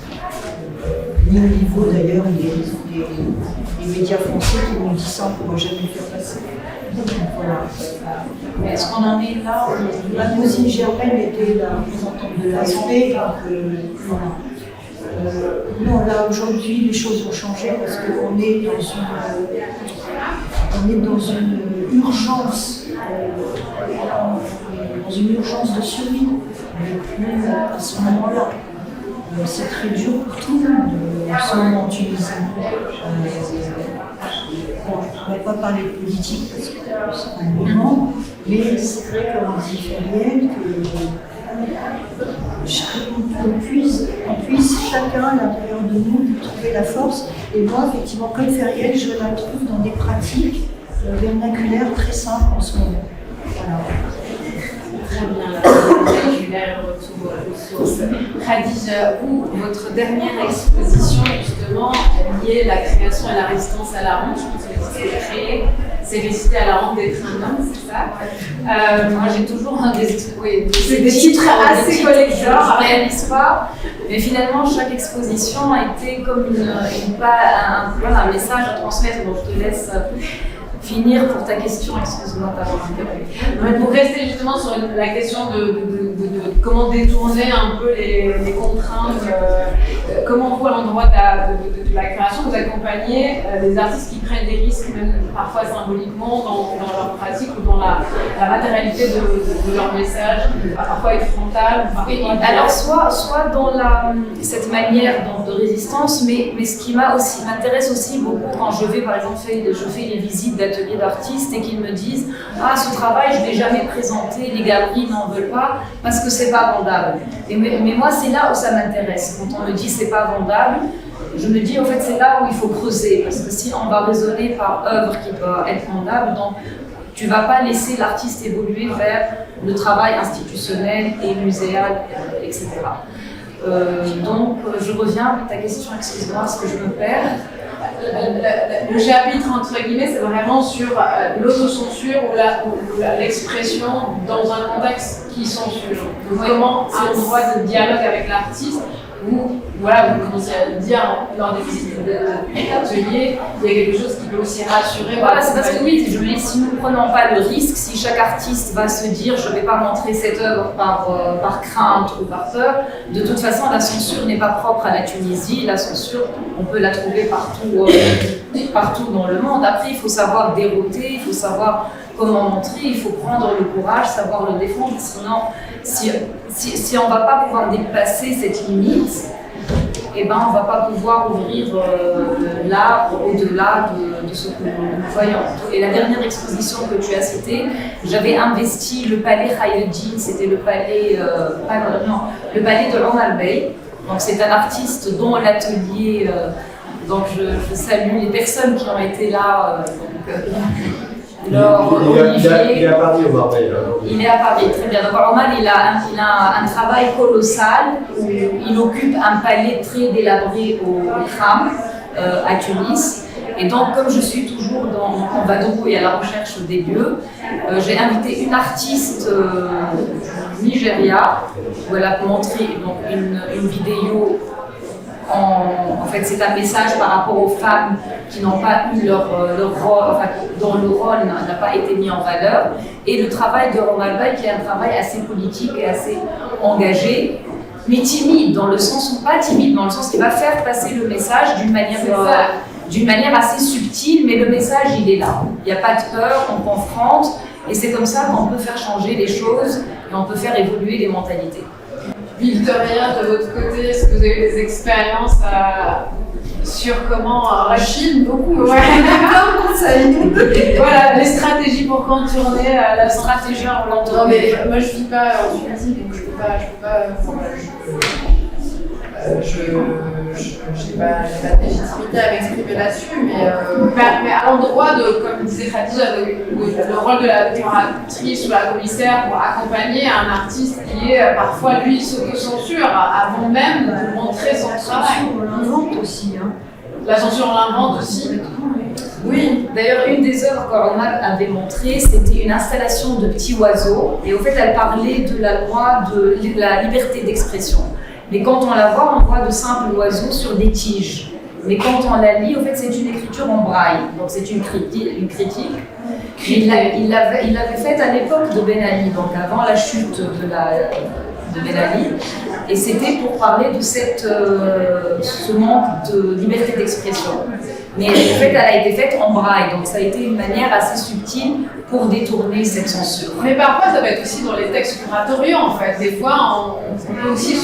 Ni au niveau d'ailleurs des médias français qui m'ont dit ça, on ne pourra jamais faire passer. Voilà. Est-ce qu'on en est là? Mademoiselle Germaine était la représentante de l'AFP. Non, là aujourd'hui les choses ont changé parce qu'on est dans une urgence, de survie. Mais à ce moment-là, c'est très dur pour tout le monde, seulement en Tunisie. Bon, je ne vais pas parler de politique parce que c'est un moment, mais c'est vrai comme dit Feriel qu'on puisse chacun à l'intérieur de nous trouver la force. Et moi, effectivement, comme Feriel, je la trouve dans des pratiques vernaculaires très simples en ce moment. Voilà. très bien la vocabulaire, le retour aux sources. Khadija, vous, votre dernière exposition, justement, liée à la création et la résistance à la honte, je pense que c'est créé, c'est résister à la honte d'être un homme, c'est ça? Moi, j'ai toujours des titres assez collecteurs, je ne réalise pas. Mais finalement, chaque exposition a été comme un message à transmettre. Donc, je te laisse finir pour ta question. Excuse-moi d'avoir interrompu. Pour rester justement sur la question de comment détourner un peu les contraintes, comment vous, à l'endroit de la création, vous accompagnez les artistes qui prennent des risques, même parfois symboliquement, dans leur pratique ou dans la matérialité de leur message, parfois être frontal, parfois... Alors, soit dans cette manière de résistance, mais ce qui m'intéresse aussi beaucoup quand je vais, par exemple, je fais les visites d'ateliers d'artistes et qu'ils me disent « Ah, ce travail, je ne l'ai jamais présenté, les galeries n'en veulent pas parce que c'est pas vendable. » Mais moi, c'est là où ça m'intéresse. Quand on me dit « c'est pas vendable », je me dis, en fait, c'est là où il faut creuser, parce que si on va raisonner par œuvre qui doit être vendable, donc tu ne vas pas laisser l'artiste évoluer vers le travail institutionnel et muséal, etc. Donc, je reviens à ta question, excuse-moi, parce que je me perds. Le chapitre, entre guillemets, c'est vraiment sur l'autocensure ou l'expression dans un contexte qui censure. Donc, comment, à un endroit de dialogue avec l'artiste, où voilà, vous commencez à dire lors des visites d'ateliers, il y a quelque chose qui peut aussi rassurer. Voilà, c'est parce que oui, je me dis, si nous ne prenons pas le risque, si chaque artiste va se dire je ne vais pas montrer cette œuvre par crainte ou par peur, de toute façon la censure n'est pas propre à la Tunisie, la censure on peut la trouver partout dans le monde. Après il faut savoir dérouter, il faut savoir comment montrer, il faut prendre le courage, savoir le défendre, sinon si on ne va pas pouvoir dépasser cette limite, eh ben, on ne va pas pouvoir ouvrir l'arbre au-delà de ce que nous voyons. Et la dernière exposition que tu as citée, j'avais investi le palais Khayreddine, c'était le palais, le palais de Omar Bey. Donc c'est un artiste dont l'atelier, donc je salue les personnes qui ont été là. Il est à Paris, Omar Bey. Il est à Paris, très bien. Donc Omar, il a un travail colossal où il occupe un palais très délabré au Kram, à Tunis. Et donc, comme je suis toujours en vadrouille et à la recherche des lieux, j'ai invité une artiste du Nigeria où elle a montré donc, une vidéo. En fait, c'est un message par rapport aux femmes qui n'ont pas eu leur rôle, enfin, dont le rôle n'a pas été mis en valeur. Et le travail de Omar Bey, qui est un travail assez politique et assez engagé, mais timide, dans le sens où pas timide, dans le sens qu'il va faire passer le message d'une manière assez subtile, mais le message, il est là. Il n'y a pas de peur, on confronte, et c'est comme ça qu'on peut faire changer les choses et on peut faire évoluer les mentalités. Victoria, de votre côté, est-ce que vous avez des expériences sur comment Chine, beaucoup. Ouais. Plein de conseils. Voilà, les stratégies pour contourner la stratégie en Hollande. Non mais moi je vis pas en Tunisie, donc je peux pas j'ai pas de légitimité à m'exprimer là-dessus, mais à l'endroit de, comme disait Khadija, le rôle de la curatrice ou la commissaire pour accompagner un artiste qui est parfois lui s'auto-censure avant même de montrer son travail. On l'invente aussi. Hein. La censure, on l'invente aussi. Oui, d'ailleurs, une des œuvres qu'Omar avait montrées, c'était une installation de petits oiseaux. Et au fait, elle parlait de la loi de la liberté d'expression. Mais quand on la voit, on voit de simples oiseaux sur des tiges. Mais quand on la lit, en fait, c'est une écriture en braille. Donc c'est une critique. Il l'avait faite à l'époque de Ben Ali, donc avant la chute de Ben Ali. Et c'était pour parler de ce manque de liberté d'expression. Mais en fait, elle a été faite en braille, donc ça a été une manière assez subtile pour détourner cette censure. Mais parfois, ça va être aussi dans les textes curatoriaux, en fait. Des fois, on peut aussi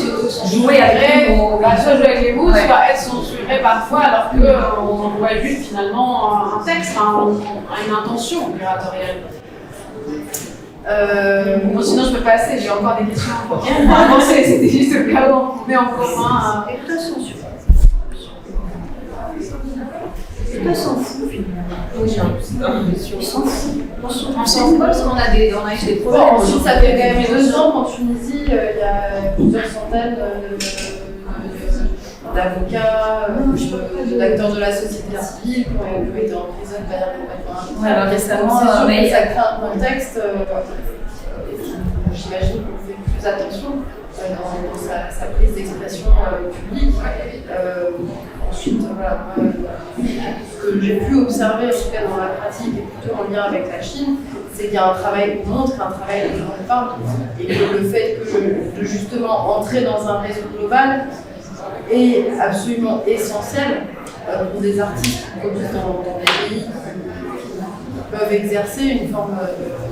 jouer avec les mots. Soit jouer avec les mots, soit être censuré parfois, alors qu'on envoie juste finalement un texte, une intention curatoriale. Bon, sinon je peux passer, j'ai encore des questions pour avancer, c'était juste le cas où on met en commun. Et la censure. Chacun s'en fout finalement. Oui, j'ai l'impression. Ils s'en foutent. On s'en fout pas parce qu'on a eu des Bon, problèmes. ensuite, ça fait quand même 2 ans qu'en Tunisie, il y a plusieurs centaines d'avocats, d'acteurs de la société civile qui ont été en prison de manière complètement Ouais, alors récemment, c'est sûr mais- que ça crée un contexte, j'imagine qu'on fait plus attention dans sa prise d'expression publique. Ensuite, voilà, ce que j'ai pu observer, en tout cas dans la pratique, et plutôt en lien avec la Chine, c'est qu'il y a un travail qu'on montre, un travail dont on parle, et que le fait de justement entrer dans un réseau global est absolument essentiel pour des artistes qui produisent dans des pays qui peuvent exercer une forme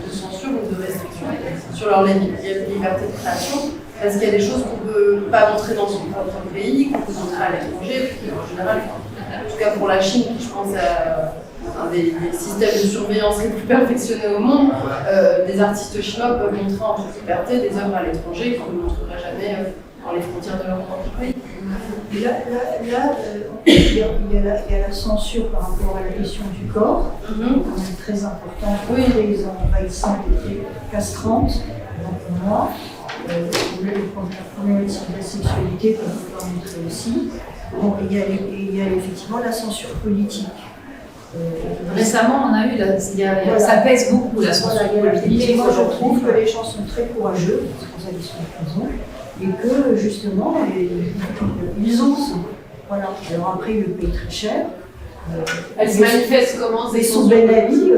de censure ou de restriction sur leur liberté de création, parce qu'il y a des choses qu'on ne peut pas montrer dans son propre pays, qu'on peut montrer à l'étranger, puis en général, en tout cas pour la Chine, qui je pense a un des systèmes de surveillance les plus perfectionnés au monde, des artistes chinois peuvent montrer en toute liberté des œuvres à l'étranger qu'on ne montrera jamais dans les frontières de leur propre pays. Il y a la censure par rapport à la question du corps, qui est très importante. Oui, les envahissants étaient castrantes, donc pour moi, la problématique de la sexualité qu'on peut pas montrer aussi. Bon, il y a effectivement la censure politique. Récemment, on a eu, Voilà. ça pèse beaucoup la censure politique. Et moi, je trouve que les gens sont très courageux, c'est pour ça qu'ils sont en prison, et que justement, ils osent. Voilà. Alors après, ils le payent très cher. Elle se manifeste comment Mais sous Ben Ali,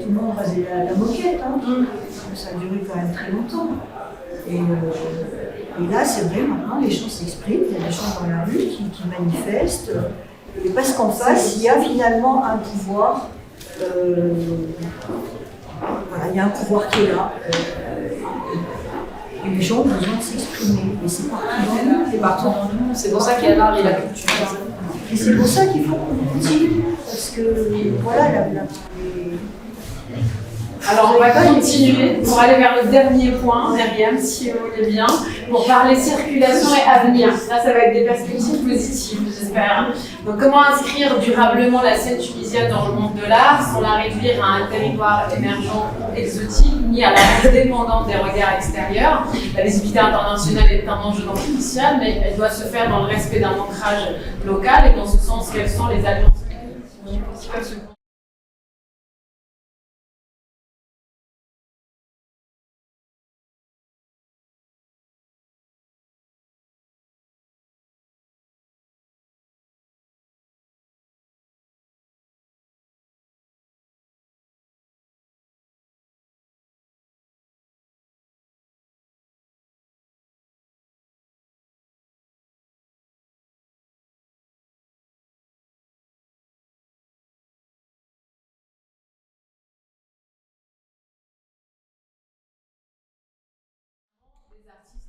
tout le monde rasait la moquette. Hein. Ça a duré quand même très longtemps. Et là, c'est vrai, maintenant, les gens s'expriment, il y a des gens dans la rue qui manifestent. Et parce qu'en face, il y a finalement un pouvoir. Voilà, il y a un pouvoir qui est là. Et les gens ont besoin de s'exprimer. Et c'est partout dans nous. C'est partout dans le monde. C'est pour ça qu'il y a l'art et la culture. Et c'est pour ça qu'il faut qu'on continue. Parce que, voilà, Alors on va continuer pour aller vers le dernier point, Myriam, si vous voulez bien, pour parler circulation et avenir. Là, ça va être des perspectives positives, j'espère. Donc comment inscrire durablement la scène tunisienne dans le monde de l'art sans la réduire à un territoire émergent ou exotique, ni à la dépendante des regards extérieurs. La visibilité internationale est un enjeu non négociable, mais elle doit se faire dans le respect d'un ancrage local. Et dans ce sens, quelles sont les alliances qui peuvent se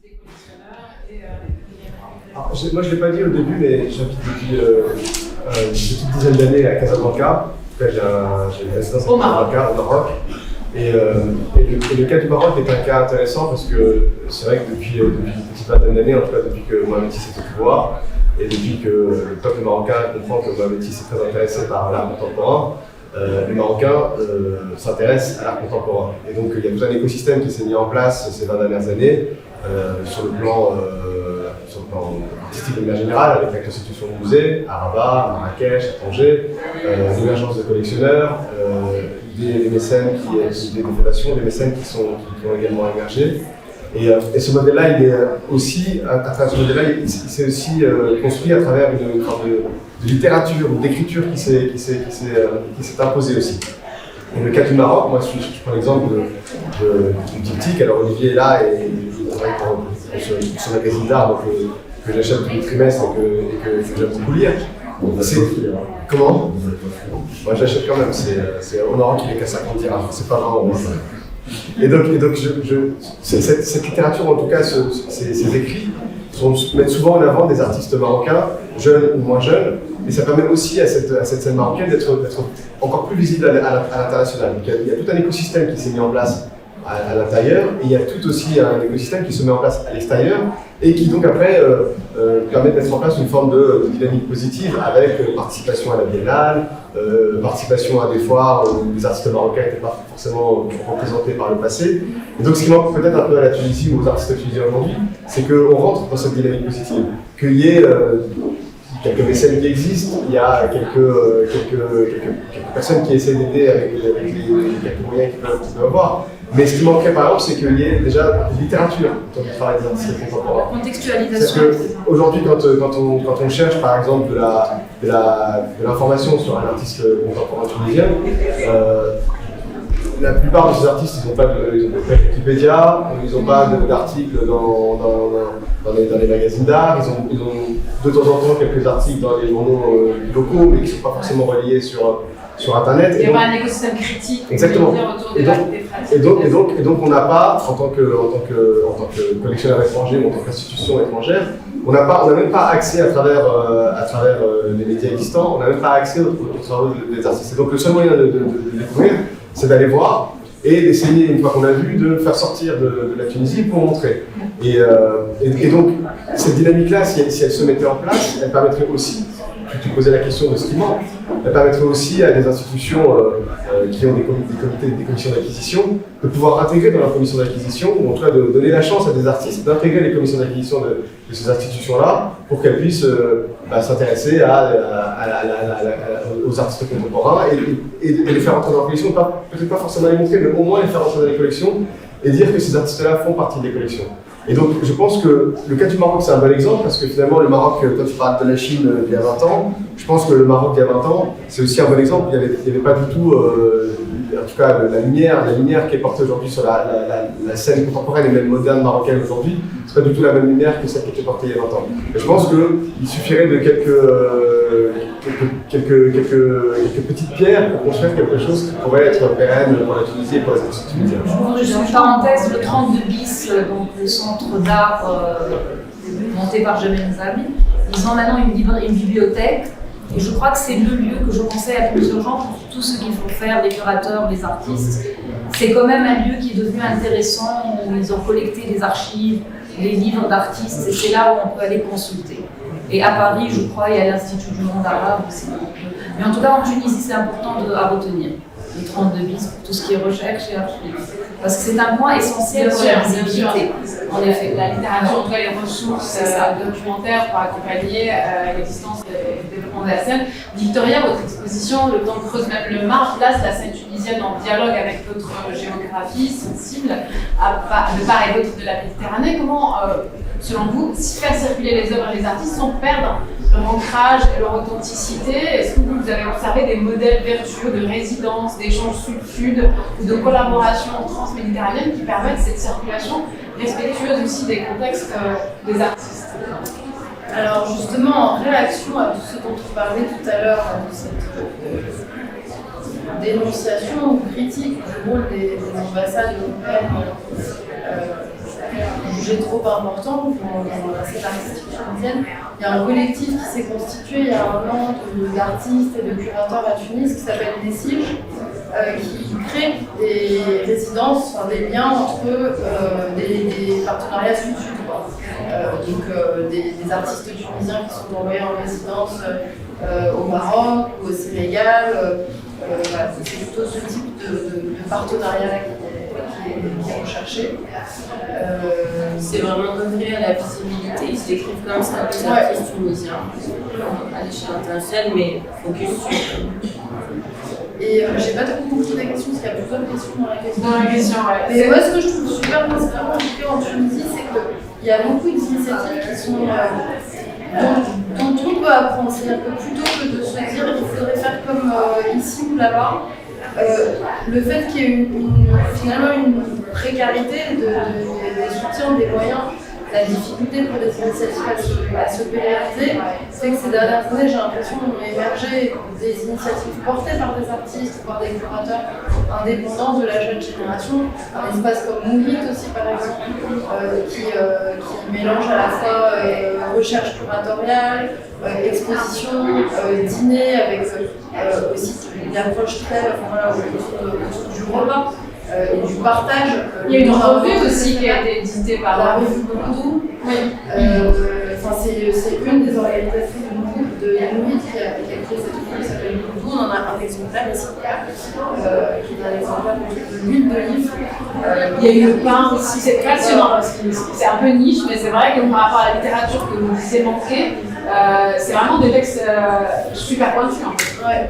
des collectionneurs et Alors, moi, je ne l'ai pas dit au début, mais j'habite depuis une petite dizaine d'années à Casablanca. En tout cas, j'ai une résidence à Casablanca, au Maroc. Et le cas du Maroc est un cas intéressant parce que c'est vrai que depuis une petite vingtaine d'années, en tout cas depuis que Mohamed VI est au pouvoir, et depuis que le peuple marocain comprend que Mohamed VI est très intéressé par l'art contemporain, les Marocains s'intéressent à l'art contemporain. Et donc il y a tout un écosystème qui s'est mis en place ces 20 dernières années sur le plan artistique de manière générale, avec la constitution de musées à Rabat, à Marrakech, à Tanger, l'émergence de collectionneurs, des mécènes, des fondations, des mécènes qui ont également émergé. Et ce modèle-là, il est aussi, à travers ce modèle-là, il s'est aussi construit à travers une forme de littérature, d'écriture qui s'est imposée aussi. Et le cas du Maroc, moi je prends l'exemple du diptyque. Alors Olivier est là et il travaille pour ce magazine d'art que j'achète tous les trimestres et que j'aime beaucoup lire. Comment? Moi j'achète quand même, c'est au Maroc il est qu'à 50 dirhams, c'est pas vraiment bon. Et donc cette littérature, en tout cas ces écrits, mettent souvent en avant des artistes marocains, jeunes ou moins jeunes, et ça permet aussi à cette scène marocaine d'être encore plus visible à l'international. Donc il y a tout un écosystème qui s'est mis en place à l'intérieur, et il y a tout aussi un écosystème qui se met en place à l'extérieur et qui donc après permet de mettre en place une forme de dynamique positive avec participation à la biennale, participation à des foires où les artistes marocains n'étaient pas forcément représentés par le passé. Et donc ce qui manque peut-être un peu à la Tunisie ou aux artistes tunisiens aujourd'hui, c'est qu'on rentre dans cette dynamique positive, qu'il y ait quelques mécènes qui existent, il y a quelques personnes qui essaient d'aider avec les quelques moyens qu'ils peuvent avoir. Mais ce qui manquerait par exemple, c'est qu'il y ait déjà une littérature dans le travail des artistes contemporains. Contextualisation. Parce qu'aujourd'hui, quand on cherche par exemple de l'information sur un artiste contemporain tunisien, la plupart de ces artistes, ils n'ont pas de Wikipédia, ils n'ont pas d'articles dans les magazines d'art, ils ont de temps en temps quelques articles dans les journaux locaux, mais qui ne sont pas forcément reliés sur Internet. Il y a pas un écosystème critique exactement. Autour des pratiques. Et donc on n'a pas, en tant que collectionneur étranger ou en tant qu'institution étrangère, on n'a même pas accès à travers les médias existants, on n'a même pas accès aux travaux des artistes. Et donc le seul moyen de découvrir, c'est d'aller voir et d'essayer, une fois qu'on a vu, de faire sortir de la Tunisie pour montrer. Et donc, cette dynamique-là, si elle se mettait en place, elle permettrait aussi, tu posais la question de ce qui manque, elle permettrait aussi à des institutions qui ont des commissions d'acquisition de pouvoir intégrer dans leur commission d'acquisition, ou en tout cas de donner la chance à des artistes d'intégrer les commissions d'acquisition de ces institutions-là pour qu'elles puissent s'intéresser aux artistes contemporains et les faire entrer dans la collection, peut-être pas forcément les montrer, mais au moins les faire entrer dans les collections et dire que ces artistes-là font partie des collections. Et donc je pense que le cas du Maroc c'est un bon exemple parce que finalement le Maroc, toi tu parles de la Chine il y a 20 ans, je pense que le Maroc il y a 20 ans c'est aussi un bon exemple, il n'y avait pas du tout, en tout cas la lumière qui est portée aujourd'hui sur la scène contemporaine et même moderne marocaine aujourd'hui, c'est pas du tout la même lumière que celle qui était portée il y a 20 ans. Et je pense qu'il suffirait de quelques petites pierres pour construire quelque chose qui pourrait être pérenne pour la Tunisie et pour les artistes tunisiens. Juste une parenthèse, le 32 bis, donc le centre d'art monté par Jamel Zabi, ils ont maintenant une bibliothèque et je crois que c'est le lieu que je conseille à plusieurs gens pour tous ceux qui font faire, les curateurs, les artistes. C'est quand même un lieu qui est devenu intéressant où ils ont collecté des archives, les livres d'artistes et c'est là où on peut aller consulter. Et à Paris, je crois, il y a l'Institut du monde arabe aussi. Mais en tout cas, en Tunisie, c'est important à retenir. Les 32 bis pour tout ce qui est recherche et archives. Parce que c'est un point essentiel pour la visibilité. En effet. La littérature, en tout cas les ressources documentaires pour accompagner l'existence et le développement de la scène. Victoria, votre exposition, Le temps creuse même le Mar, place la scène tunisienne en dialogue avec d'autres géographies sensibles de part et d'autre de la Méditerranée. Comment, selon vous, faire circuler les œuvres et les artistes sans perdre leur ancrage et leur authenticité? Est-ce que vous avez observé des modèles vertueux de résidence, d'échanges sud-sud ou de collaboration transméditerranéenne qui permettent cette circulation respectueuse aussi des contextes des artistes? Alors justement, en réaction à tout ce dont on parlait tout à l'heure, de cette dénonciation ou critique du rôle des ambassades européennes jugé trop important dans cette artistique tunisienne. Il y a un collectif qui s'est constitué il y a un an d'artistes et de curateurs à Tunis qui s'appelle Nessige, qui crée des résidences, des liens entre des partenariats sud-sud. Donc des artistes tunisiens qui sont envoyés en résidence au Maroc ou au Sénégal. Voilà, c'est plutôt ce type de partenariat qui est recherché. C'est vraiment donné à la visibilité. Ils s'écrivent comme ça, les artistes tunisiens, à l'échelle internationale, mais focus sur. Et j'ai pas trop compris la question, parce qu'il y a plusieurs questions dans la question. Dans la question, ouais. Mais moi, ce que je trouve super inspirant en Tunisie, c'est qu'il y a beaucoup d'initiatives qui sont dont on peut apprendre. C'est-à-dire que plutôt que de se dire qu'il faudrait faire comme ici ou là-bas, le fait qu'il y ait finalement une précarité des soutiens, des moyens, la difficulté pour les initiatives à se pérenniser, c'est que ces dernières années, j'ai l'impression qu'on a émergé des initiatives portées par des artistes, par des curateurs indépendants de la jeune génération. Un espace comme Mouvit aussi, par exemple, qui mélange à la fois recherche curatoriale, exposition, dîner, avec aussi une approche très autour du repas. et du partage. Il y a une revue aussi qui a été éditée par la revue Boudou. Oui. C'est une des organisations de Yanouit qui a créé cette revue qui s'appelle Boudou. On en a un exemplaire ici, qui est un exemplaire de l'huile d'olive. Il y a eu le pain aussi, c'est passionnant parce que c'est un peu niche, mais c'est vrai que par rapport à la littérature que vous disiez manquer, c'est vraiment des textes super pointus. Ouais.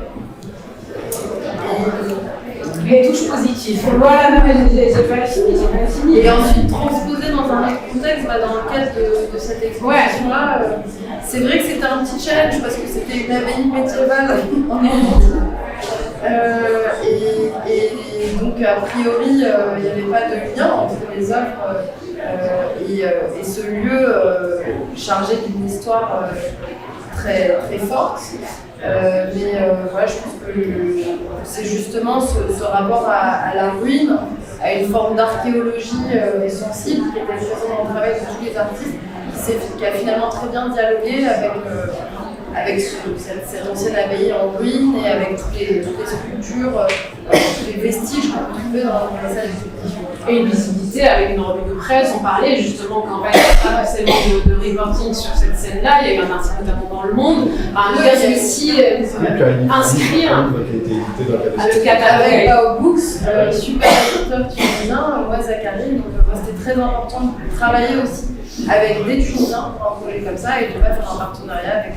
Et touche positive. Voilà, non, mais j'ai pas fini. Et ensuite transposé dans un autre contexte, dans le cadre de cette exposition-là, c'est vrai que c'était un petit challenge parce que c'était une abbaye médiévale en Normandie. Et donc, a priori, il n'y avait pas de lien entre les œuvres et ce lieu chargé d'une histoire très, très forte. Voilà, je pense que c'est justement ce rapport à la ruine, à une forme d'archéologie sensible qui était présente dans le travail de tous les artistes, qui a finalement très bien dialogué avec cette ancienne abbaye en ruine et avec toutes les sculptures, tous les vestiges qu'on peut trouver dans la salle d'exposition. Et une visibilité avec une revue de presse, on parlait justement qu'en fait, il n'y a pas forcément de reporting sur cette scène-là, il y a eu un article notamment dans Le Monde, il y a aussi inscrire le catalogue avec Bao Books, super éditeur tunisien, moi Zachary, donc c'était très important de travailler aussi avec des Tunisiens pour un projet comme ça et de faire un partenariat avec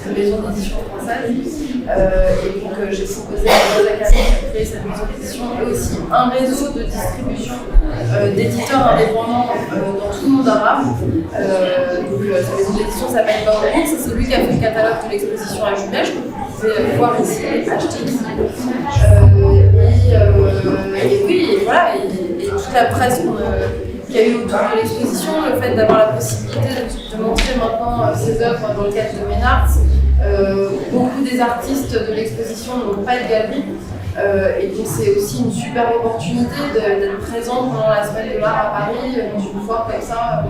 une maison d'édition française. Et donc j'ai proposé à Zachary de créer cette maison d'édition et aussi un réseau de distribution d'éditeurs indépendants dans tout le monde arabe. Donc cette maison d'édition s'appelle Bao Books, c'est celui qui a fait le catalogue de l'exposition à Jumèche, que vous pouvez voir ici, acheter ici. Et oui, et voilà, et toute la presse qu'il y a eu autour de l'exposition, le fait d'avoir la possibilité de montrer maintenant ces œuvres dans le cadre de Ménarts. Beaucoup des artistes de l'exposition n'ont pas de galerie. Et donc c'est aussi une super opportunité d'être présent pendant la semaine de l'art à Paris, dans une foire comme ça,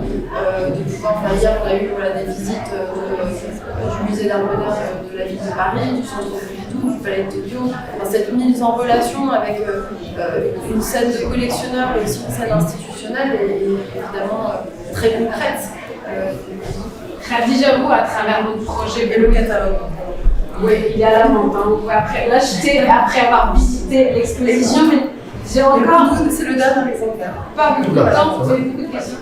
de pouvoir faire. Hier on a eu des visites du musée d'art moderne de la ville de Paris, du centre Pompidou, du palais de Tokyo, cette mise en relation avec une scène de collectionneurs et aussi une scène institutionnelle est évidemment très concrète. Khadija, vous, à travers votre projet et le catalogue. Oui, il y a la vente. Vous pouvez après l'acheter après avoir visité l'exposition, mais j'ai encore. C'est le dernier exemplaire. Pas beaucoup de temps, vous avez beaucoup de questions.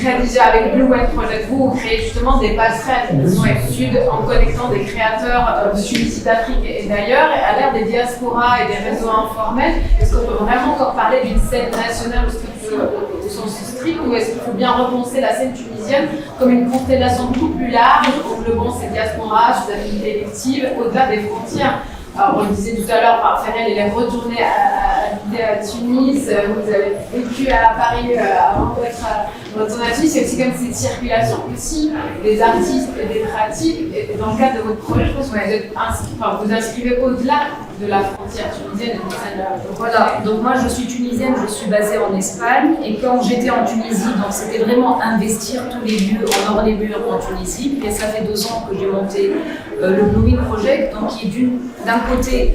Khadija, avec Blue Web Project, vous créez justement des passerelles nord-sud en connectant des créateurs Tunisie, d'Afrique et d'ailleurs, à l'ère des diasporas et des réseaux informels. Est-ce qu'on peut vraiment encore parler d'une scène nationale au sens strict ou est-ce qu'il faut bien repenser la scène tunisienne comme une constellation beaucoup plus large, englobant ces diasporas, ces affinités électives, au-delà des frontières? Alors, on le disait tout à l'heure, Feriel, il est retourné habiter à Tunis, vous avez vécu à Paris avant d'être retourné à Tunis, c'est aussi comme cette circulation aussi des artistes et des pratiques. Et dans le cadre de votre projet, je pense que vous inscrivez au-delà de la frontière tunisienne. Voilà, donc moi je suis tunisienne, je suis basée en Espagne et quand j'étais en Tunisie, donc c'était vraiment investir tous les lieux en hors les murs en Tunisie. Et ça fait 2 ans que j'ai monté le Blue Web Project, donc qui est d'un côté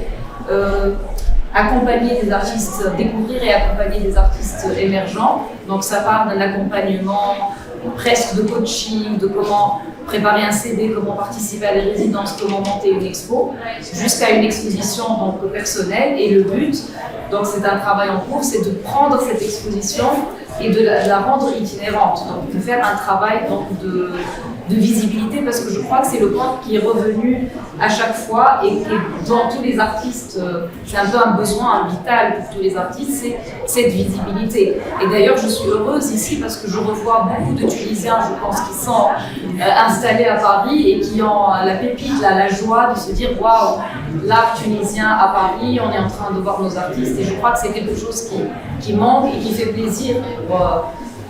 accompagner des artistes, découvrir et accompagner des artistes émergents. Donc ça part d'un accompagnement presque de coaching, de comment préparer un CD, comment participer à des résidences, comment monter une expo, jusqu'à une exposition donc personnelle. Et le but, donc c'est un travail en cours, c'est de prendre cette exposition et de la rendre itinérante, donc de faire un travail donc de visibilité, parce que je crois que c'est le point qui est revenu à chaque fois et dans tous les artistes, c'est un peu un besoin vital pour tous les artistes, c'est cette visibilité. Et d'ailleurs, je suis heureuse ici parce que je revois beaucoup de Tunisiens, je pense, qui sont installés à Paris et qui ont la pépite, la joie de se dire « Waouh, l'art tunisien à Paris, on est en train de voir nos artistes ». Et je crois que c'est quelque chose qui manque et qui fait plaisir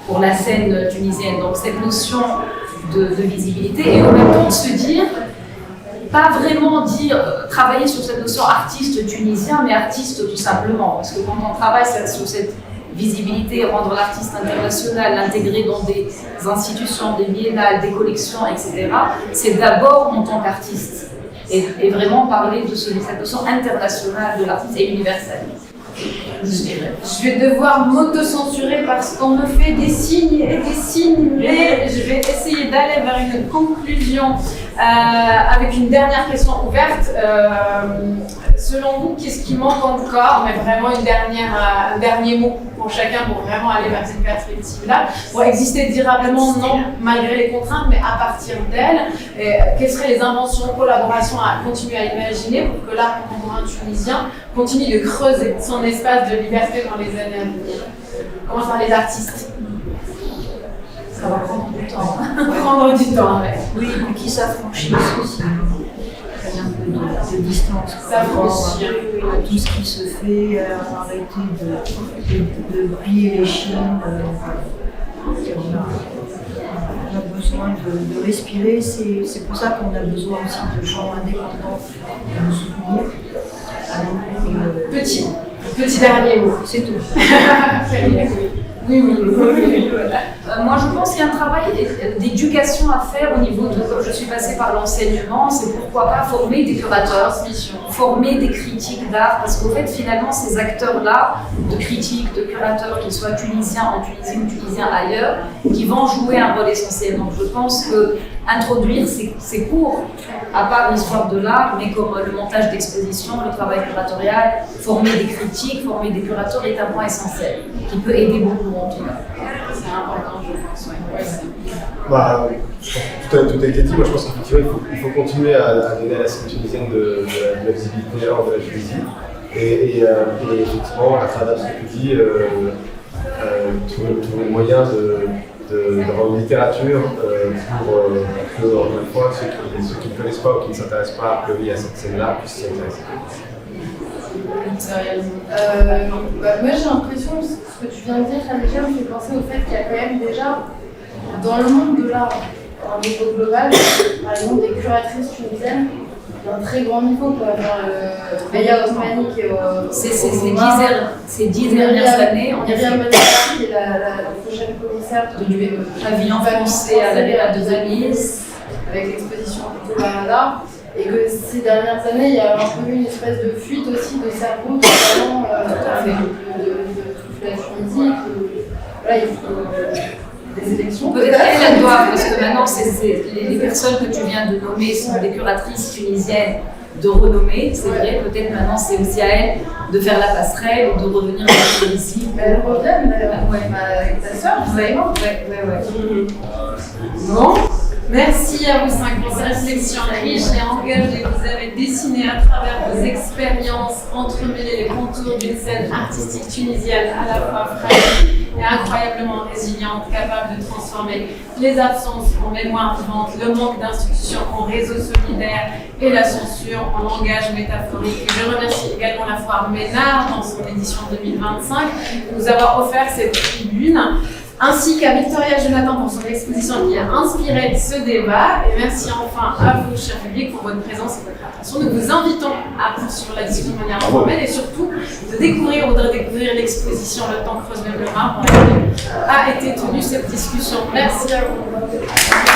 pour la scène tunisienne. Donc cette notion de visibilité et en même temps de se dire, pas vraiment travailler sur cette notion artiste tunisien, mais artiste tout simplement. Parce que quand on travaille sur cette visibilité, rendre l'artiste international, l'intégrer dans des institutions, des biennales, des collections, etc., c'est d'abord en tant qu'artiste. Et vraiment parler de cette notion internationale de l'artiste et universelle. Je vais devoir m'auto-censurer parce qu'on me fait des signes et des signes, mais je vais essayer d'aller vers une conclusion avec une dernière question ouverte. Selon vous, qu'est-ce qui manque encore, mais vraiment un dernier mot pour chacun pour vraiment aller vers cette perspective-là, pour exister durablement, non malgré les contraintes, mais à partir d'elles. Quelles seraient les inventions, collaborations à continuer à imaginer pour que l'art contemporain tunisien continue de creuser son espace de liberté dans les années à venir? On commence par les artistes. Ça va prendre du temps. Prendre du temps, ouais. Oui, mais qui s'affranchissent aussi. Il y a un peu de distance par rapport à tout ce qui se fait, arrêter de plier les chines. On a besoin de respirer, c'est pour ça qu'on a besoin aussi de gens indépendants pour nous soutenir. Petit dernier mot. C'est tout. Oui. Moi, je pense qu'il y a un travail d'éducation à faire au niveau de. Comme je suis passée par l'enseignement, c'est pourquoi pas former des curateurs, former des critiques d'art, parce qu'au fait, finalement, ces acteurs-là, de critiques, de curateurs, qu'ils soient tunisiens en Tunisie ou tunisiens ailleurs, qui vont jouer un rôle essentiel. Donc, je pense que introduire ces cours, à part l'histoire de l'art, mais comme le montage d'expositions, le travail curatorial, former des critiques, former des curateurs est un point essentiel, qui peut aider beaucoup en tout cas. C'est important, je pense. Tout a été dit. Moi, je pense qu'effectivement, il faut continuer à donner à la scène tunisienne de la visibilité hors de la Tunisie. Et effectivement, à travers ce que tu dis, trouver le moyen de rendre littérature pour que, encore une fois, ceux qui ne connaissent pas ou qui ne s'intéressent pas a priori à cette scène-là puissent s'y intéresser. Moi j'ai l'impression que ce que tu viens de dire, Khadija, me fait penser au fait qu'il y a quand même déjà, dans le monde de l'art, à un niveau global, par exemple des curatrices tunisiennes d'un très grand niveau, Beya Osmani qui est ces 10 dernières années, on Myriam Benassi, qui est la prochaine commissaire du pavillon français à la Biennale de Venise, avec l'exposition Barada. Et que ces dernières années, il y a un peu une espèce de fuite aussi de cerveau, notamment de la Tunisie. Voilà, il faut des élections. Peut-être qu'elles doivent, parce que maintenant, les personnes que tu viens de nommer sont des curatrices tunisiennes de renommée. C'est vrai, peut-être maintenant, c'est aussi à elles de faire la passerelle ou de revenir dans la Tunisie. Elles reviennent, avec ta sœur, justement. Ouais. Bon. Merci à vous 5 pour cette réflexion riche et engagée que vous avez dessinée à travers vos expériences, entremêler les contours d'une scène artistique tunisienne à la fois fragile et incroyablement résiliente, capable de transformer les absences en mémoire vivante, le manque d'institutions en réseau solidaire et la censure en langage métaphorique. Et je remercie également la Foire Ménard dans son édition 2025 de nous avoir offert cette tribune, ainsi qu'à Victoria Jonathan pour son exposition qui a inspiré ce débat. Et merci enfin à vous, cher public, pour votre présence et votre attention. Nous vous invitons à poursuivre la discussion de manière informelle et surtout de découvrir l'exposition Le temps creuse même le marbre, pour laquelle a été tenue cette discussion. Merci à vous.